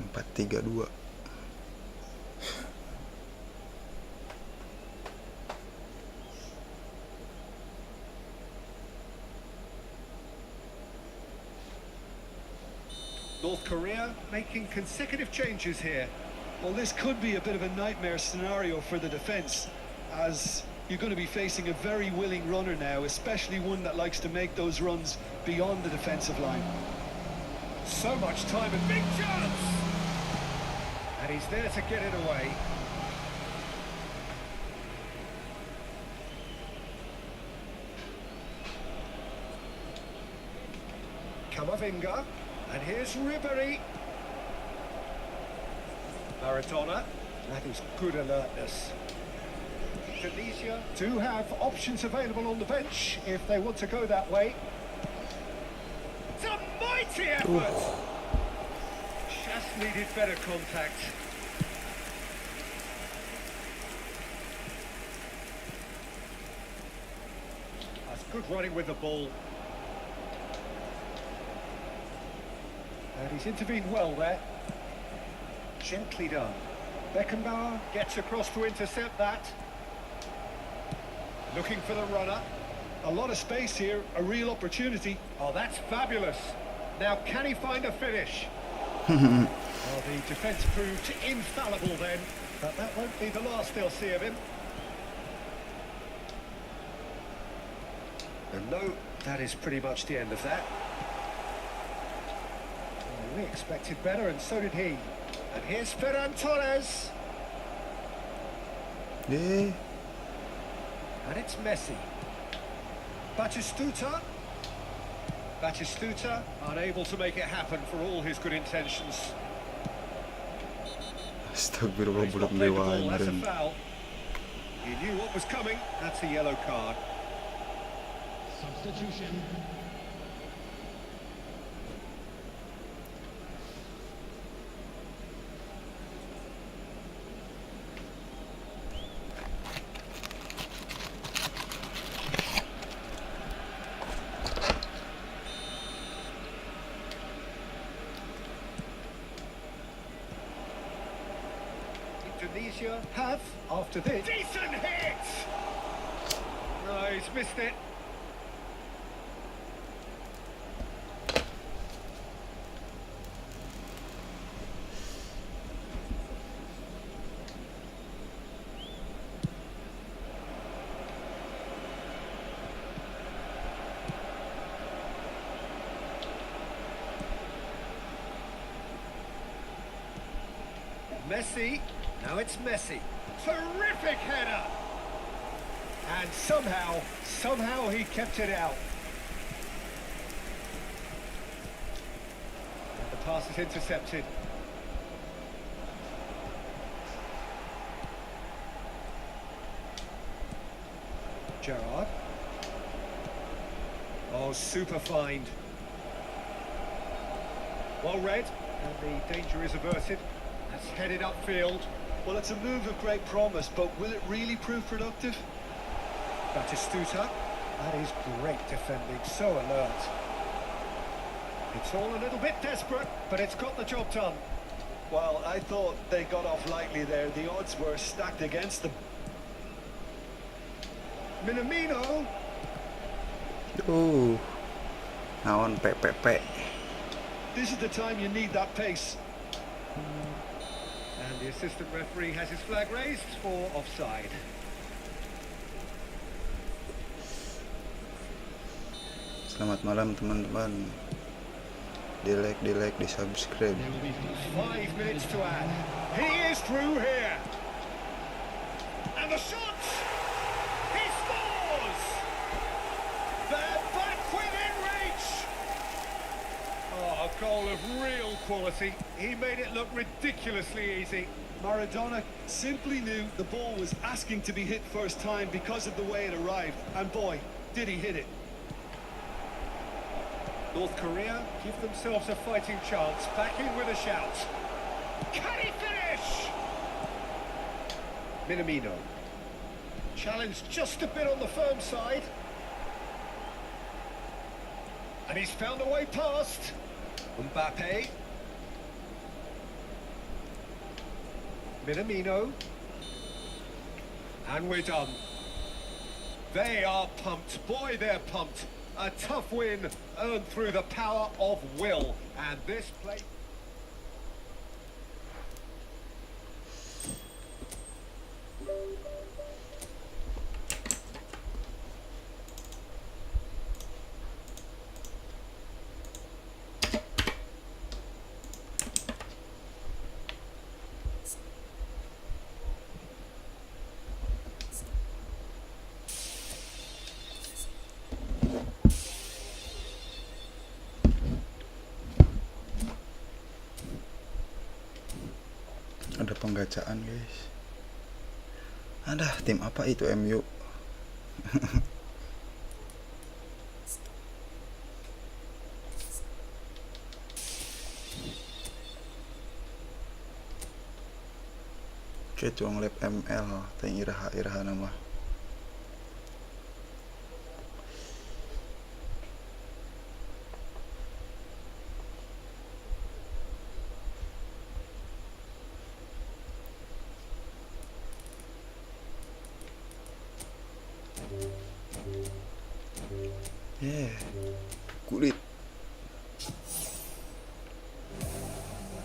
Empat tiga dua.
North Korea making consecutive changes here.
Well, this could be a bit of a nightmare scenario for the defence, as you're going to be facing a very willing runner now, especially one that likes to make those runs beyond the defensive line.
So much time and big chance! And he's there to get it away.
Kamavinga.
And here's Ribery. Maradona.
That is good alertness.
Tunisia.
Do have options available on the bench if they want to go that way.
It's a mighty effort! Just needed better contact. That's good running with the ball.
And he's intervened well there.
Gently done.
Beckenbauer.
Gets across to intercept that. Looking for the runner.
A lot of space here, a real opportunity.
Oh, that's fabulous. Now, can he find a finish? Well, the defence proved infallible then, but that won't be the last they'll see of him. And no, that is pretty much the end of that.
We expected better, and so did he.
And here's Ferran Torres.
Deh.
And it's Messi. Batistuta. Batistuta unable to make it happen for all his good intentions.
Astagfirullah,
He's not
belum
played the
dewa
ball, that's a
kemarin.
foul. He knew what was coming. That's a yellow card.
Substitution.
Indonesia
Have, after this,
decent hit! No, he's missed it. Messi. Now it's Messi. Terrific header! And somehow he kept it out. And the pass is intercepted. Gerrard. Oh, super find. Well read, and the danger is averted. That's headed upfield.
Well, it's a move of great promise, but will it really prove productive?
Batistuta.
that is great defending, so alert.
It's all a little bit desperate, but it's got the job done.
Well, I thought they got off lightly there. The odds were stacked against them.
Minamino.
Naon PPP.
This is the time you need that pace.
And the assistant referee has his flag raised for offside.
Selamat malam teman-teman. Di like, di subscribe.
5 minutes to add. He is through here. And the shot! He scores! They're back within reach! Oh, a goal of real quality. He made it look ridiculously easy.
Maradona simply knew the ball was asking to be hit first time because of the way it arrived. And boy, did he hit it.
North Korea give themselves a fighting chance. Back in with a shout. Can he finish? Minamino. Challenged just a bit on the firm side. And he's found a way past. Mbappe. Minamino. And we're done. They are pumped. Boy, they're pumped. A tough win earned through the power of will. And this play...
Ada penggacaan guys. Ada tim apa itu MU? Kecuang lab ML teng iraha nama. Kulit.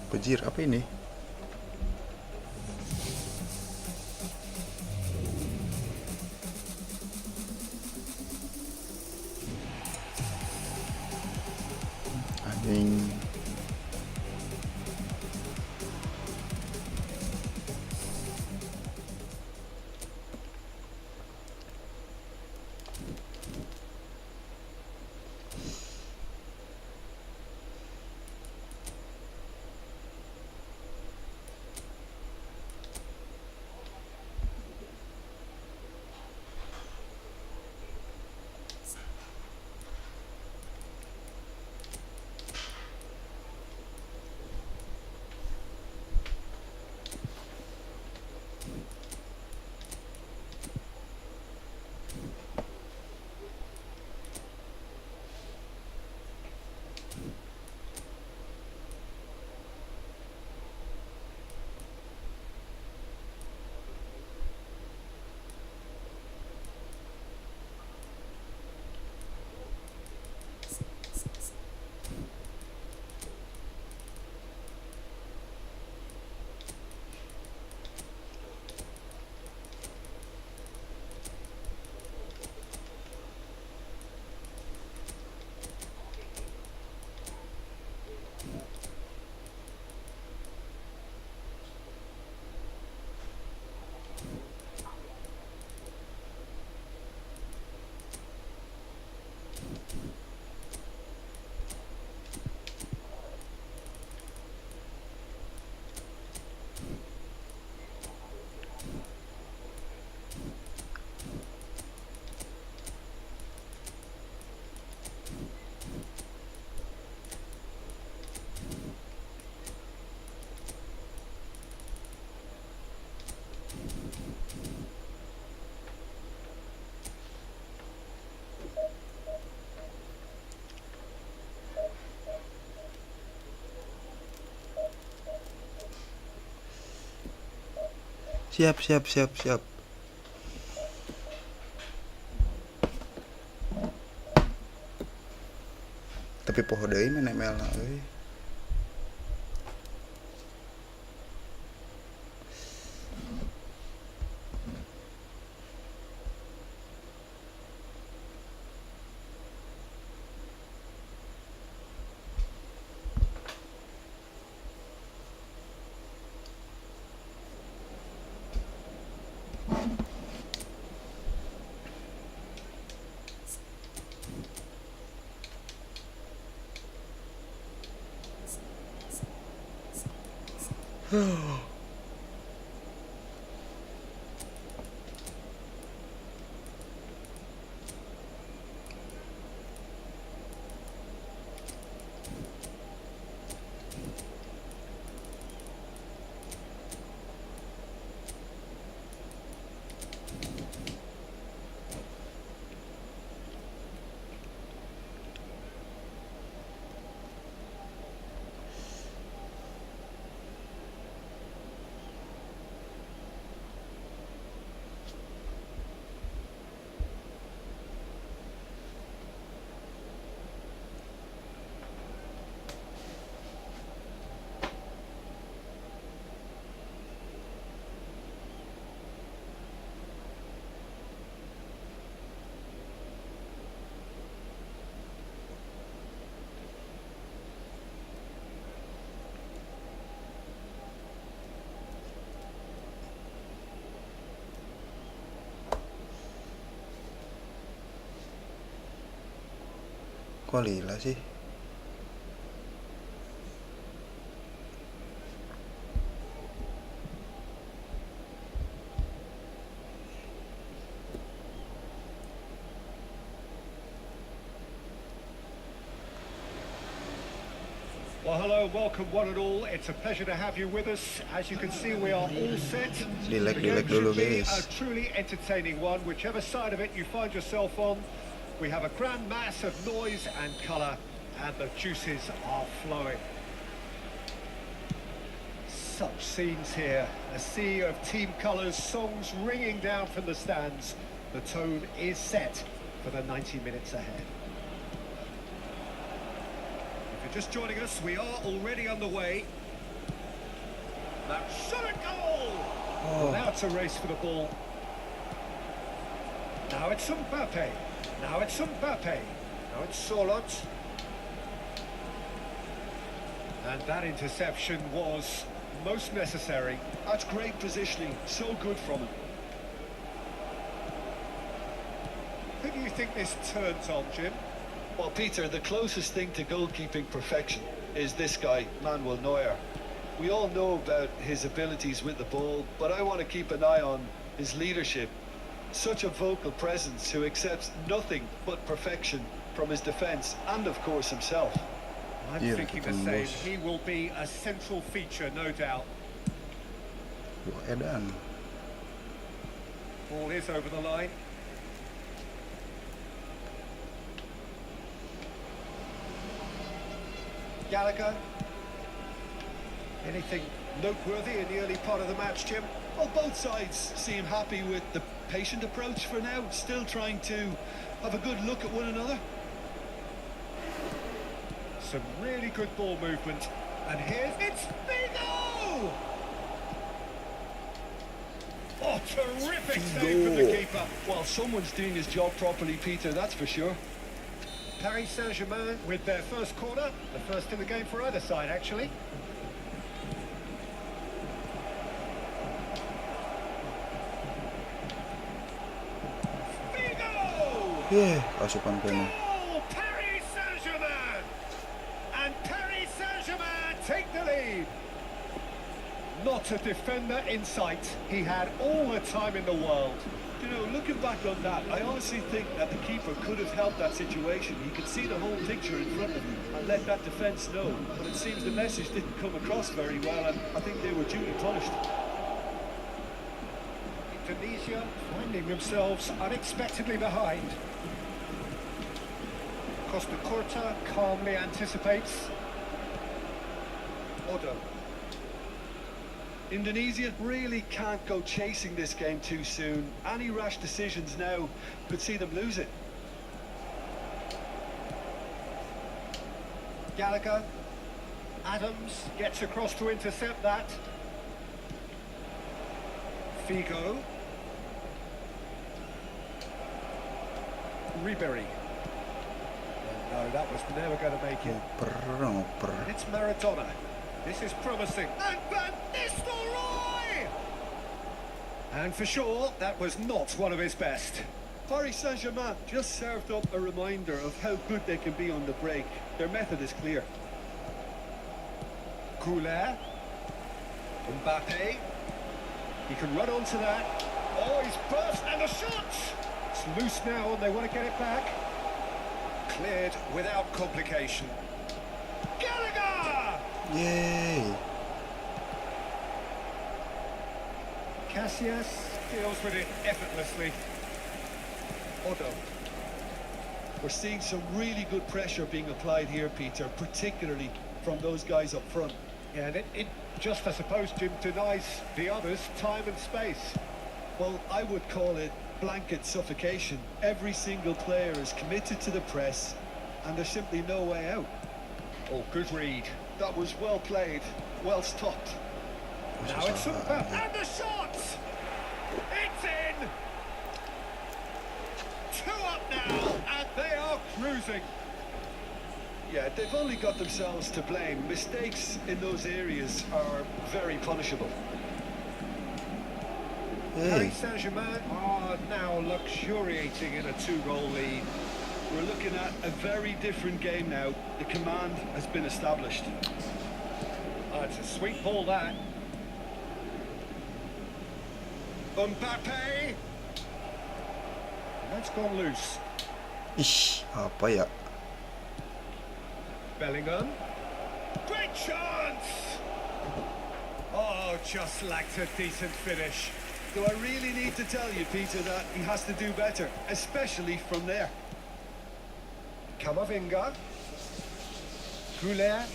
Pejir apa ini? Anjing. Siap. Tapi poho deui mana ML euy. Kok lila sih?
Well, hello, welcome one and all. It's a pleasure to have you with us. As you can see, we are all set. The game
dulu
should be
guys.
a truly entertaining one, whichever side of it you find yourself on. We have a grand mass of noise and colour, and the juices are flowing. Such scenes here, a sea of team colours, songs ringing down from the stands. The tone is set for the 90 minutes ahead. If you're just joining us, we are already underway. That's a goal!
Oh.
Now it's a race for the ball. Now it's Mbappe. Now it's Mbappe. Now it's Solot. And that interception was most necessary.
That's great positioning, so good from him.
Who do you think this turns on, Jim?
Well, Peter, the closest thing to goalkeeping perfection is this guy, Manuel Neuer. We all know about his abilities with the ball, but I want to keep an eye on his leadership. Such a vocal presence who accepts nothing but perfection from his defence and, of course, himself.
I'm thinking the same. He will be a central feature, no doubt.
Edan.
Ball is over the line. Gallagher. Anything noteworthy in the early part of the match, Jim?
Well, both sides seem happy with the patient approach for now, still trying to have a good look at one another.
Some really good ball movement. And here's it's Figo! Oh, terrific save from the keeper.
Well, someone's doing his job properly, Peter, that's for sure.
Paris Saint-Germain with their first corner. The first in the game for either side, actually.
Yeah, asupan pena.
Goal! Paris Saint-Germain! And Paris Saint-Germain take the lead. Not a defender in sight. He had all the time in the world.
You know, looking back on that, I honestly think that the keeper could have helped that situation. He could see the whole picture in front of him and let that defence know. But it seems the message didn't come across very well, and I think they were duly punished.
Indonesia finding themselves unexpectedly behind. Costa Curta calmly anticipates. Odo.
Indonesia really can't go chasing this game too soon. Any rash decisions now could see them lose it.
Gallagher. Adams gets across to intercept that. Figo. Ribery. No, that was never going to make it. And it's Maradona. This is promising. And Van Nistelrooy! And for sure, that was not one of his best.
Paris Saint-Germain just served up a reminder of how good they can be on the break. Their method is clear.
Couler. Mbappe. He can run onto that. Oh, he's burst and a shot! It's loose now and they want to get it back. Cleared without complication. Gallagher!
Yeay.
Casillas deals with it effortlessly. Odo.
We're seeing some really good pressure being applied here, Peter, particularly from those guys up front.
Yeah, and it just, I suppose, Jim, denies the others time and space.
Well, I would call it blanket suffocation. Every single player is committed to the press, and there's simply no way out.
Oh, good read.
That was well played, well stopped.
Now it's Mbappe, and the shot! It's in! 2 up now, and they are cruising.
Yeah, they've only got themselves to blame. Mistakes in those areas are very punishable.
Paris Saint-Germain are now luxuriating in a 2-goal lead.
We're looking at a very different game now. The command has been established.
Oh, it's a sweet ball, that. Mbappe! That's gone loose.
Ish, apa ya?
Bellingham. Great chance! Oh, just lacked a decent finish.
Do I really need to tell you, Peter, that he has to do better, especially from there?
Camavinga. Goulet.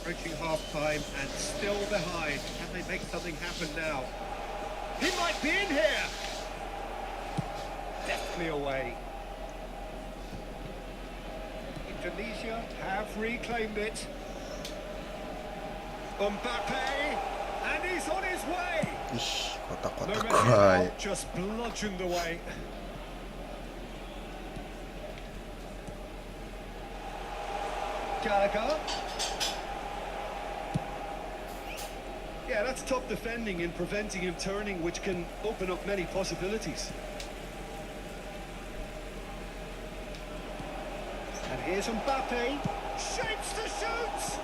Reaching half-time and still behind. Can they make something happen now? He might be in here! Deftly away. Indonesia have reclaimed it. Mbappe! And he's on his way!
Ish,
No
kotak-kotak
matter
wae.
how, just bludgeoned away. Gallagher.
Yeah, that's top defending and preventing him turning, which can open up many possibilities.
And here's Mbappe. Shapes to shoot!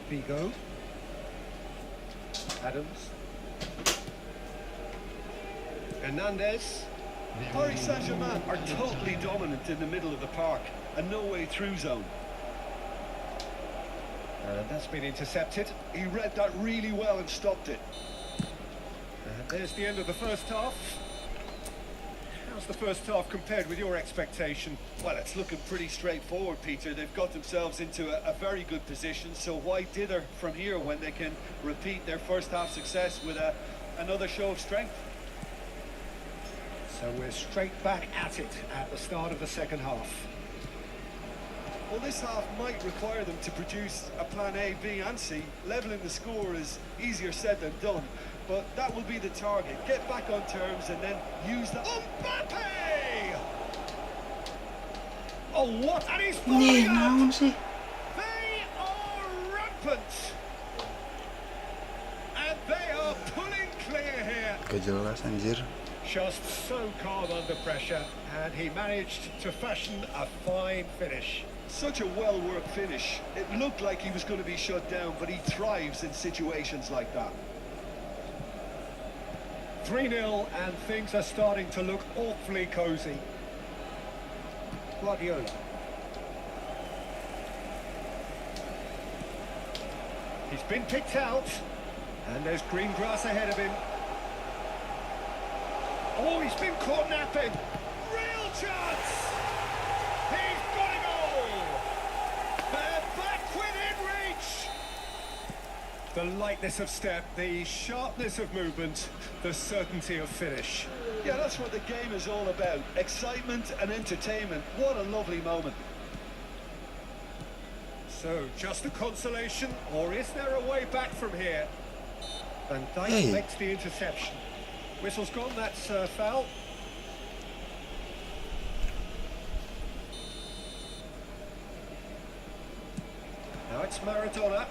Vigo. Adams. Hernandez.
Paris Saint-Germain are totally dominant in the middle of the park, a no-way through zone.
And that's been intercepted.
He read that really well and stopped it.
And there's the end of the first half. How's the first half compared with your expectation?
Well, it's looking pretty straightforward, Peter. They've got themselves into a very good position, so why dither from here when they can repeat their first half success with another show of strength?
So we're straight back at it at the start of the second half.
Well, this half might require them to produce a plan A, B and C. Levelling the score is easier said than done, but that will be the target. Get back on terms and then use that.
Mbappe! Oh, what? And he's
Nih,
falling out!
naon sih?
They are rampant! And they are pulling clear here.
Gak jelas anjir.
Just so calm under pressure, and he managed to fashion a fine finish.
Such a well-worked finish. It looked like he was going to be shut down, but he thrives in situations like that.
3-0, and things are starting to look awfully cosy. Guardiola. He's been picked out, and there's green grass ahead of him. Oh, he's been caught napping. Real chance! He's got a goal! They're back within reach! The lightness of step, the sharpness of movement, the certainty of finish.
Yeah, that's what the game is all about. Excitement and entertainment. What a lovely moment.
So, just a consolation, or is there a way back from here? Van Dijk
Hey.
makes the interception. Whistle's gone, that's foul. Now it's Maradona.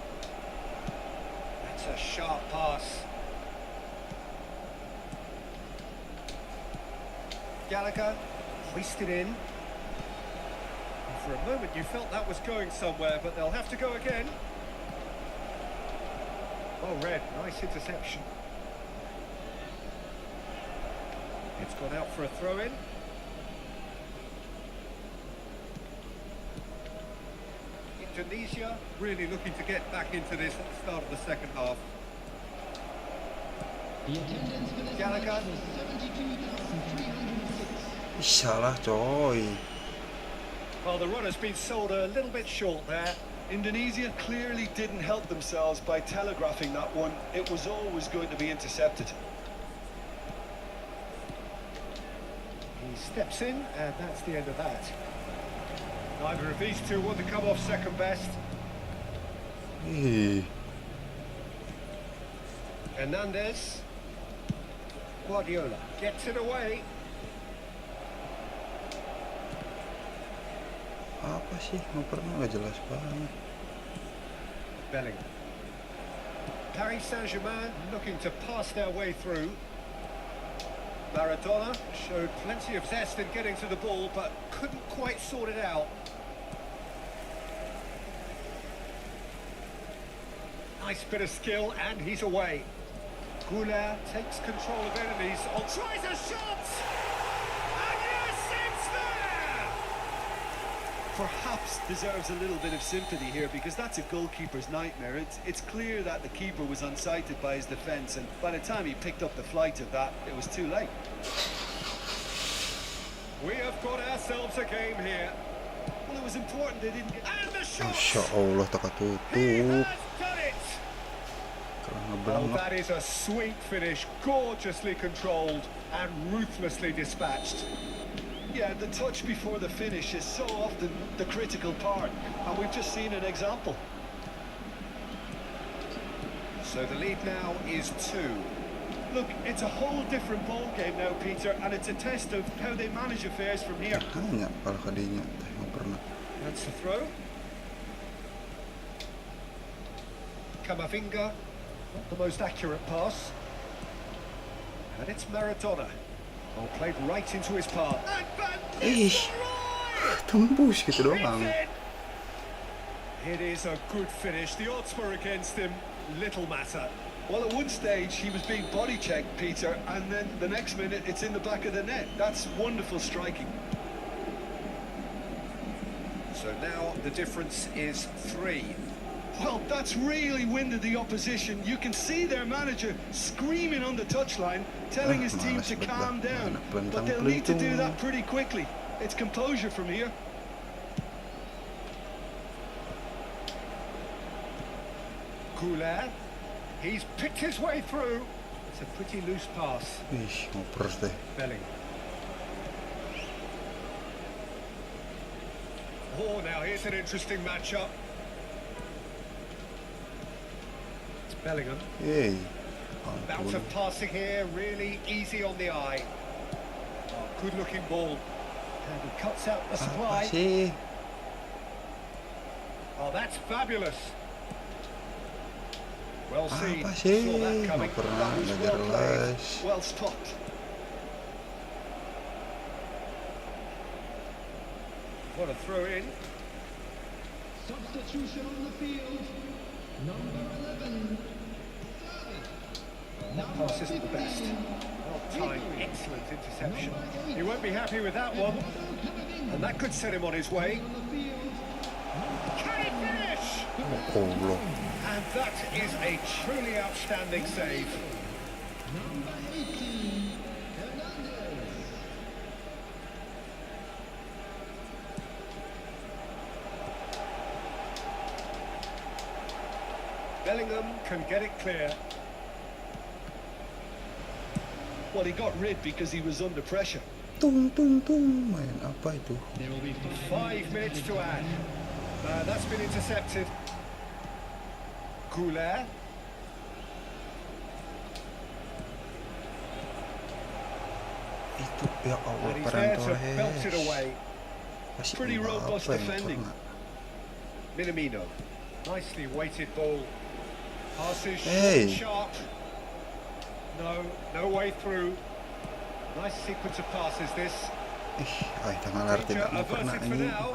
That's a sharp pass. Gallagher hoisted in. For a moment you felt that was going somewhere, but they'll have to go again. Oh, Red, nice interception. It's gone out for a throw-in. Indonesia really looking to get back into this at the start of the second half.
The attendance for this match
Gallagher.
was 72,306.
Salah coy.
Well, the run has been sold a little bit short there.
Indonesia clearly didn't help themselves by telegraphing that one. It was always going to be intercepted.
He steps in, and that's the end of that. Neither of these two want to come off second best. Hernandez. Guardiola gets it away.
Apa sih? Nggak pernah, nggak jelas banget.
Bellingham. Paris Saint-Germain looking to pass their way through. Maradona showed plenty of zest in getting to the ball, but couldn't quite sort it out. Nice bit of skill, and he's away. Goulart takes control of it, and he's on. Tries a shot! And yes, it's there!
Perhaps deserves a little bit of sympathy here, because that's a goalkeeper's nightmare. It's clear that the keeper was unsighted by his defence, and by the time he picked up the flight of that, it was too late.
We have got ourselves a game here.
Well, it was important they didn't get...
And the shot!
Masya Allah, tak
He
ketutup.
has done it!
Kerang
Oh,
ngeblengak.
that is a sweet finish, gorgeously controlled and ruthlessly dispatched.
Yeah, the touch before the finish is so often the critical part, and we've just seen an example.
So the lead now is 2.
Look, it's a whole different ball game now, Peter, and it's a test of how they manage affairs from here.
Hanya kalau kadinya, nggak pernah.
That's the throw. Camavinga, not the most accurate pass. And it's Maradona. Oh, played right into his path. And Van
Ih,
Nistelrooy!
tembus gitu
Drives
doang.
in. It is a good finish. The odds were against him. Little matter.
Well, at one stage he was being body checked, Peter, and then the next minute it's in the back of the net. That's wonderful striking.
So now the difference is 3.
Well, that's really winded the opposition. You can see their manager screaming on the touchline, telling his team to calm down. But they'll need to do that pretty quickly. It's composure from here.
Goulart. He's picked his way through. It's a pretty loose pass.
Ih, ngoperos deh.
Bellingham. Oh, now here's an interesting matchup. It's Bellingham.
Yeay.
Bout
Ampun.
of passing here, really easy on the eye. Oh, good-looking ball. And he cuts out the
Apa
supply.
sih?
Oh, that's fabulous. Well seen.
Apa sih?
Saw that
Nggak
coming.
pernah,
That was
nggak
well played.
jelas.
Well spotted.
What a throw in.
Substitution on the field. Number 11.
That pass isn't the best. Well timed, excellent interception. He won't be happy with that one. And that could set him on his way. Can he finish?
Goblok.
And that is a truly outstanding save.
Number 18. Hernandez.
Bellingham can get it clear.
Well, he got rid because he was under pressure.
Tung tung tung. Main apa itu?
There will be
5 minutes to add. That's been intercepted. Goulart.
Itu ya Allah,
And he's
Ferran
there to belt it
Torres.
away.
Masih
Pretty
apa
robust
yang
defending.
pernah?
Minamino. Nicely weighted ball. Passes
Hey.
sharp. No way through. Nice sequence of passes this.
Ih, ay, tangan arti
Danger
nggak pernah
averted for
ini.
now.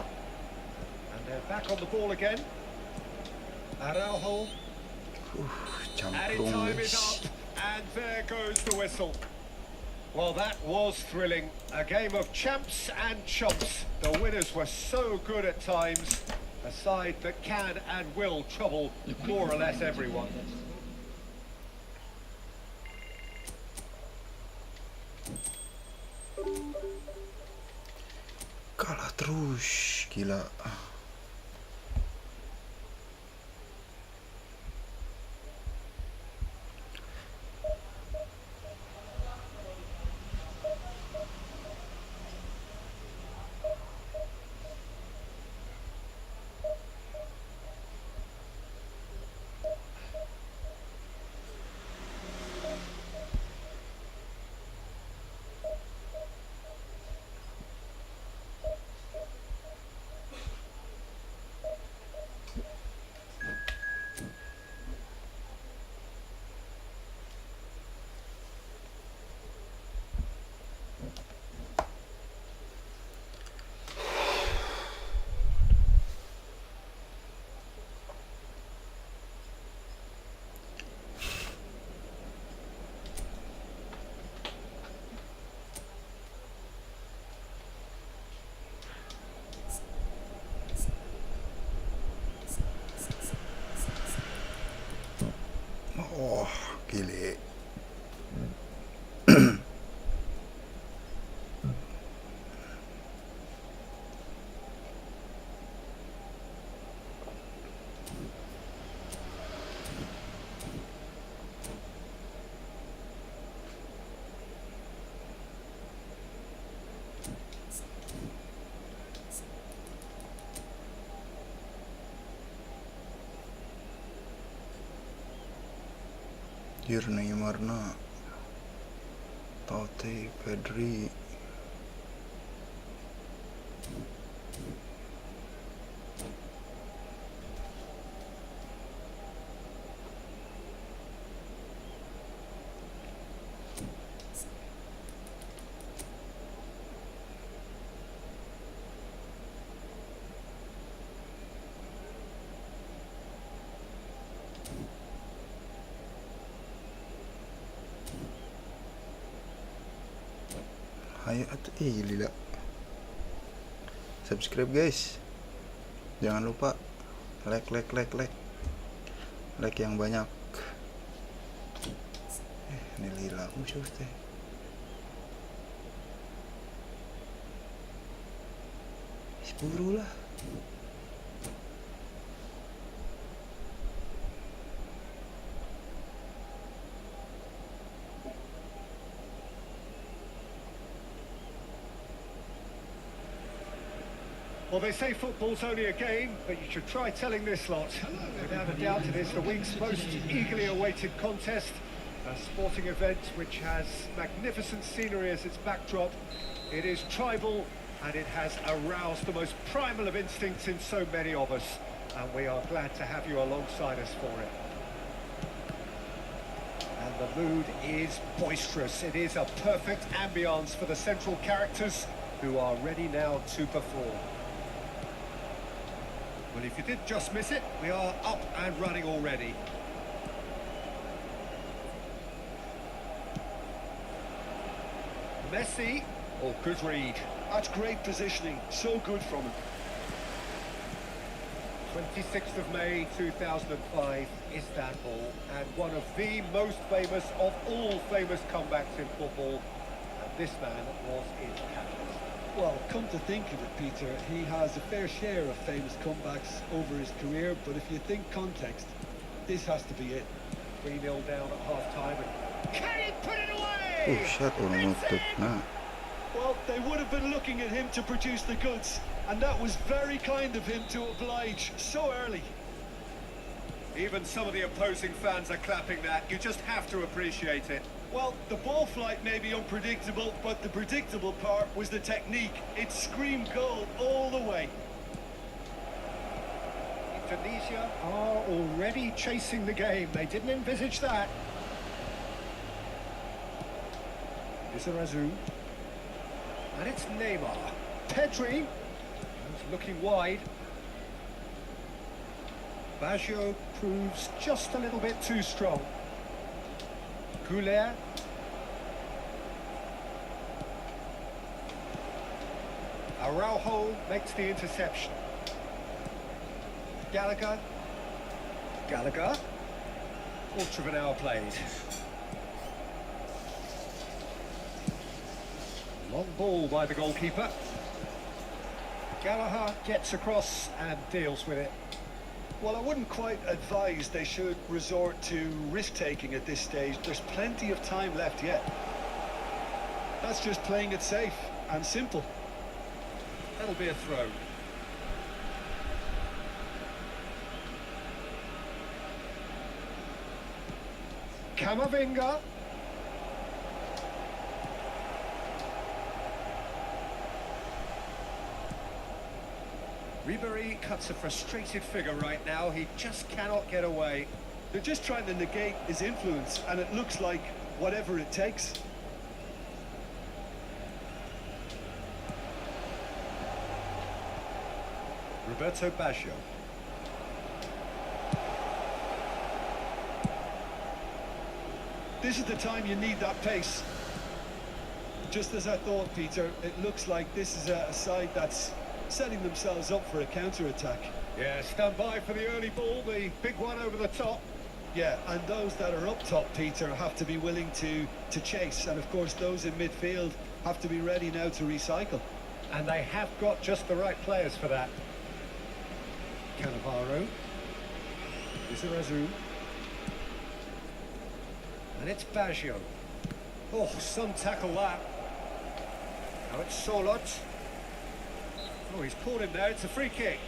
They're back on the ball again. Araujo. Added
Camplung
time is
guys.
up, and there goes the whistle. Well, that was thrilling. A game of champs and chumps. The winners were so good at times. A side that can and will trouble more or less everyone.
Kalah terus, gila. Oh, gile. Neymar na Totti, Pedri. Ayo lila. Subscribe guys. Jangan lupa like yang banyak. Ini lila musuh teh. Buru lah.
Well, they say football's only a game, but you should try telling this lot. Without a doubt, it is the week's most eagerly awaited contest. A sporting event which has magnificent scenery as its backdrop. It is tribal, and it has aroused the most primal of instincts in so many of us. And we are glad to have you alongside us for it. And the mood is boisterous. It is a perfect ambience for the central characters who are ready now to perform. Well, if you did just miss it, we are up and running already. Messi, or good read.
That's great positioning, so good from him.
26th of May 2005, Istanbul, and one of the most famous of all famous comebacks in football, and this man was in Paris.
Well, come to think of it, Peter, he has a fair share of famous comebacks over his career, but if you think context, this has to be it.
3-0 down at half-time, and can he put it away?
Oh, shot orang nutup na.
Well, they would have been looking at him to produce the goods, and that was very kind of him to oblige so early.
Even some of the opposing fans are clapping that. You just have to appreciate it.
Well, the ball flight may be unpredictable, but the predictable part was the technique. It screamed goal all the way.
Indonesia are already chasing the game. They didn't envisage that. Izarazu. And it's Neymar. Pedri. He's looking wide. Baggio proves just a little bit too strong. Goulet. Araujo makes the interception. Gallagher. Gallagher. Quarter of an hour played. Long ball by the goalkeeper. Gallagher gets across and deals with it.
Well, I wouldn't quite advise they should resort to risk-taking at this stage. There's plenty of time left yet. That's just playing it safe and simple.
That'll be a throw. Camavinga. Ribéry cuts a frustrated figure right now. He just cannot get away.
They're just trying to negate his influence, and it looks like whatever it takes.
Roberto Baggio.
This is the time you need that pace. Just as I thought, Peter, it looks like this is a side that's setting themselves up for a counter-attack.
Yeah, stand by for the early ball, the big one over the top.
Yeah, and those that are up top, Peter, have to be willing to chase. And of course, those in midfield have to be ready now to recycle.
And they have got just the right players for that. Cannavaro. Izarazu. And it's Baggio. Oh, some tackle that. Now it's Solot. Oh, he's caught him there. It's a free kick.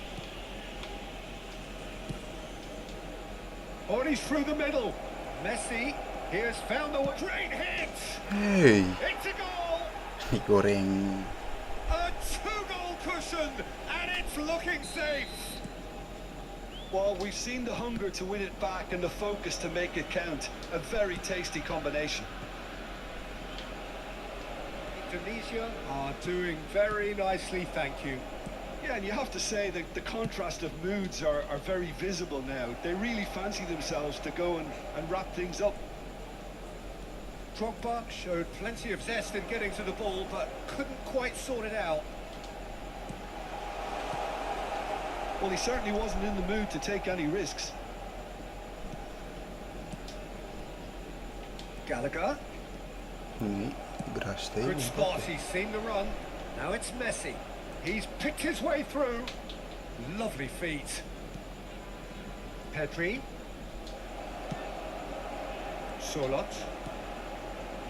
Oh, and he's through the middle. Messi, he has found the great hit.
Hey,
It's a goal.
goreng.
A two-goal cushion, and it's looking safe.
Well, we've seen the hunger to win it back and the focus to make it count. A very tasty combination.
Indonesia are doing very nicely, thank you.
Yeah, and you have to say that the contrast of moods are very visible now. They really fancy themselves to go and wrap things up.
Drogba showed plenty of zest in getting to the ball, but couldn't quite sort it out.
Well, he certainly wasn't in the mood to take any risks.
Gallagher.
Ini beras teh.
Good spot, he's seen the run. Now it's Messi. He's picked his way through. Lovely feet. Pedri. Solot.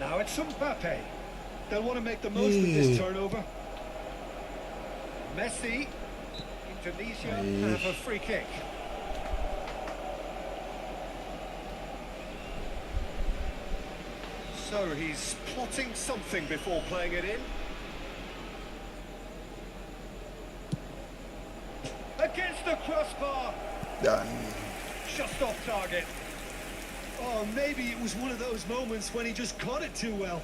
Now it's Mbappe.
They'll want to make the most of this turnover.
Messi. Indonesia have a free kick. So he's plotting something before playing it in. Against the crossbar.
Dan
Just off target.
Oh, maybe it was one of those moments when he just caught it too well.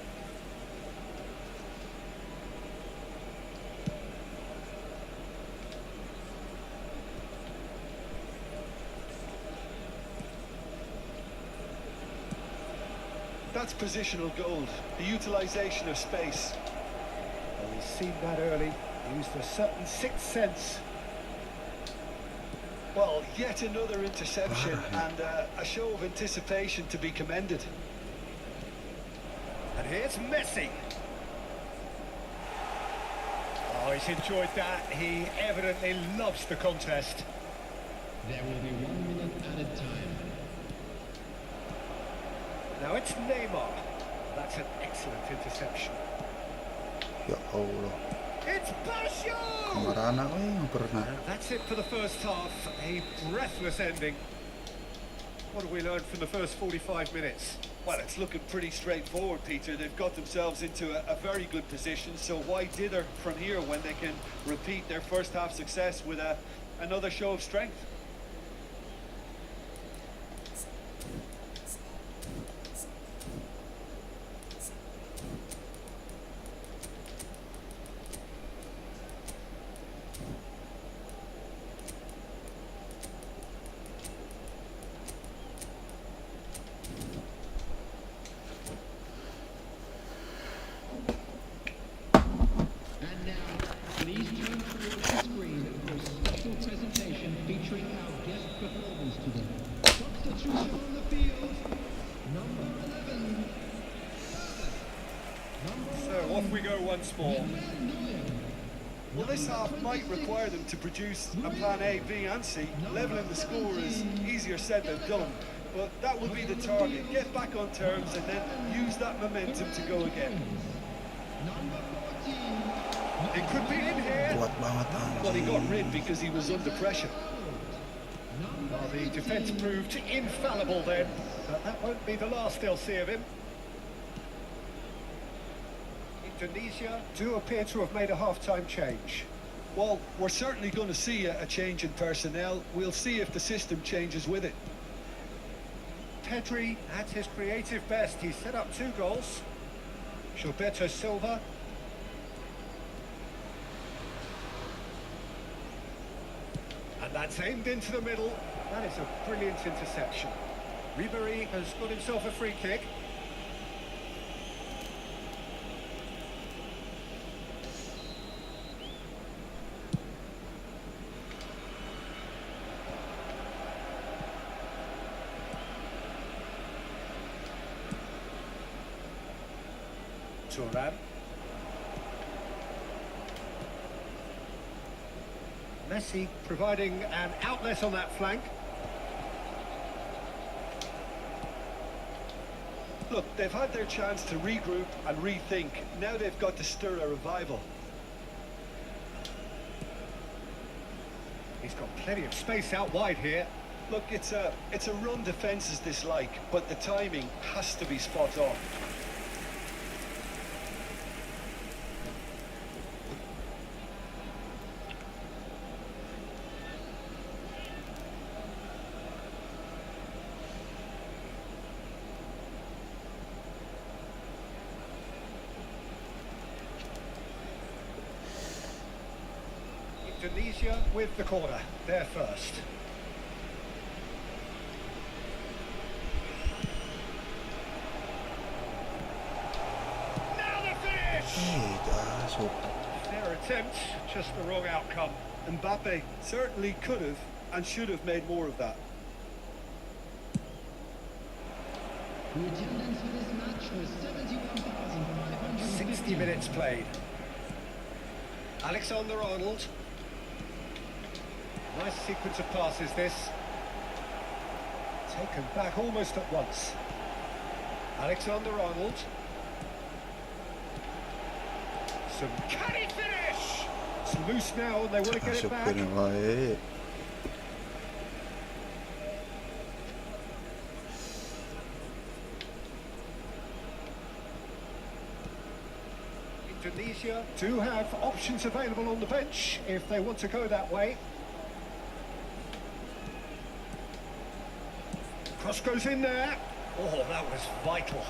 That's positional gold, the utilization of space.
Well, he's seen that early. Used a certain sixth sense.
Well, yet another interception and a show of anticipation to be commended.
And here's Messi. Oh, he's enjoyed that. He evidently loves the contest.
There will be 1 minute added time.
Now it's Neymar. That's an excellent interception.
ya Allah.
It's Baggio!
Kamarana yang pernah.
That's it for the first half. A breathless ending. What have we learned from the first 45 minutes?
Well, it's looking pretty straightforward, Peter. They've got themselves into a very good position, so why dither from here when they can repeat their first half success with another show of strength?
So off we go once more.
Well, this half might require them to produce a plan A, B and C. Leveling the score is easier said than done, but that will be the target. Get back on terms and then use that momentum to go again.
It could be in here.
Kuat banget
Well, he got
anjing.
rid because he was under pressure.
Well, the defence proved infallible then, but that won't be the last they'll see of him. Indonesia do appear to have made a half-time change.
Well, we're certainly going to see a change in personnel. We'll see if the system changes with it.
Pedri at his creative best. He set up 2 goals. Gilberto Silva. And that's aimed into the middle. That is a brilliant interception. Ribéry has got himself a free kick. Turan. Messi providing an outlet on that flank.
Look, they've had their chance to regroup and rethink. Now they've got to stir a revival.
He's got plenty of space out wide here.
Look, it's a run defence is dislike, but the timing has to be spot on.
Indonesia with the corner, there first. Now the finish!
Masuk.
Their attempt, just the wrong outcome.
Mbappe certainly could have and should have made more of that.
The attendance for this match was 71,500.
60 minutes played. Alexander-Arnold. Nice sequence of passes this. Taken back almost at once. Alexander-Arnold. Some can he finish? It's loose now and they want to get it
Masuk
back.
ini wae.
Indonesia do have options available on the bench if they want to go that way. Cross goes in there. Oh, that was vital.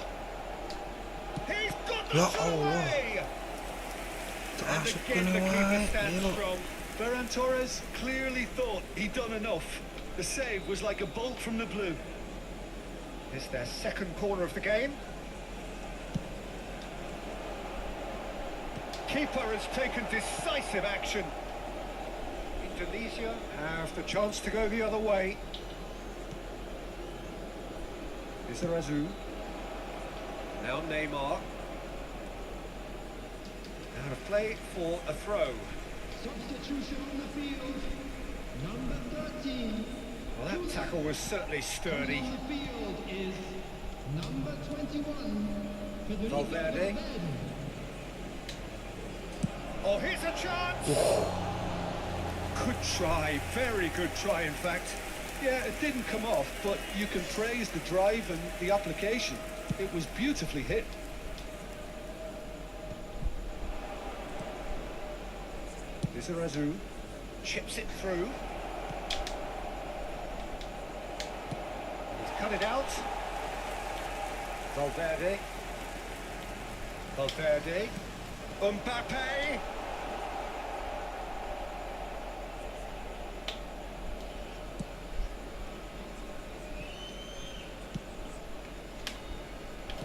He's got the
Ya
shot
Allah.
away. And
Masuk
again
ini
the keeper
wae.
stands
Gila.
strong.
Ferran Torres clearly thought he'd done enough. The save was like a bolt from the blue.
It's their second corner of the game. Keeper has taken decisive action. Indonesia have the chance to go the other way. Izarazu. Now Neymar. Out of play for a throw.
Substitution on the field. Number 13.
Well, that tackle was certainly sturdy.
On the field is number 21. Federico
Valverde. Oh, here's a chance! Good try, very good try, in fact.
Yeah, it didn't come off, but you can praise the drive and the application. It was beautifully hit.
Izarazu chips it through. He's cut it out. Valverde. Valverde. Mbappe.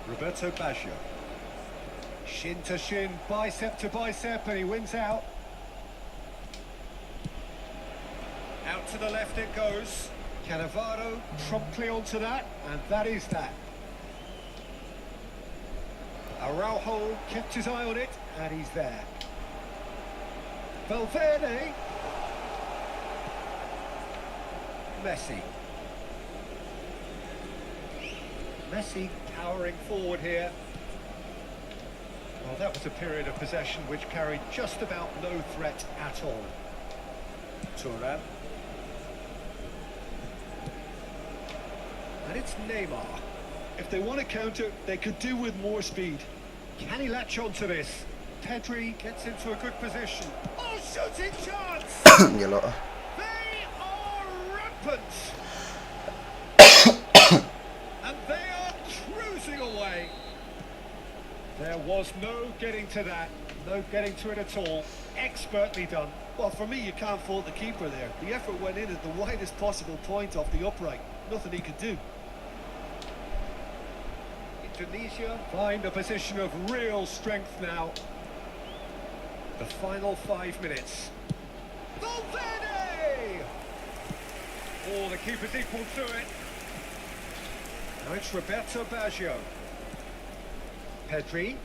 Roberto Baggio. Shin to shin, bicep to bicep, and he wins out. Out to the left it goes. Cannavaro promptly onto that, and that is that. Araujo kept his eye on it, and he's there. Valverde. Messi. Messi powering forward here. Well, that was a period of possession which carried just about no threat at all. Turan. And it's Neymar.
If they want to counter, they could do with more speed.
Can he latch onto this? Pedri gets into a good position. Oh, shooting chance!
Gelo.
They are rampant! And they are cruising away. There was no getting to that, no getting to it at all. Expertly done.
Well, for me, you can't fault the keeper there. The effort went in at the widest possible point off the upright. Nothing he could do.
Indonesia find a position of real strength now. The final 5 minutes. Valverde! Oh, the keeper's equal to it. Now it's Roberto Baggio. Pedri.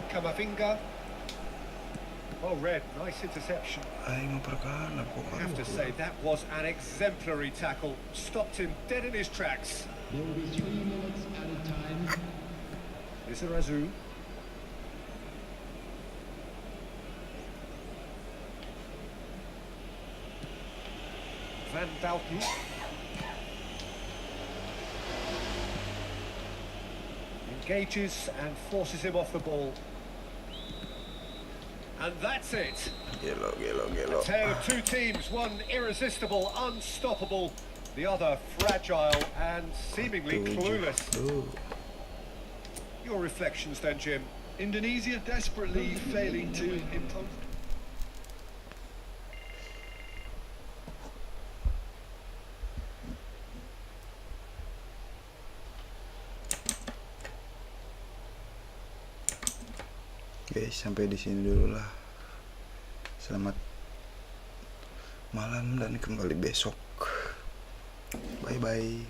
Camavinga. Oh, Red, nice interception.
Ay, maperkana po.
I have to say, that was an exemplary tackle. Stopped him dead in his tracks.
There will be 3 minutes added time.
Lizarazu. Van Dalton. Engages and forces him off the ball. And that's it.
Gelo.
A tale of two teams, one irresistible, unstoppable, the other fragile and seemingly clueless. Your reflections then, Jim?
Indonesia desperately failing to impose.
Guys, sampai di sini dulu lah. Selamat malam dan kembali besok. Bye bye.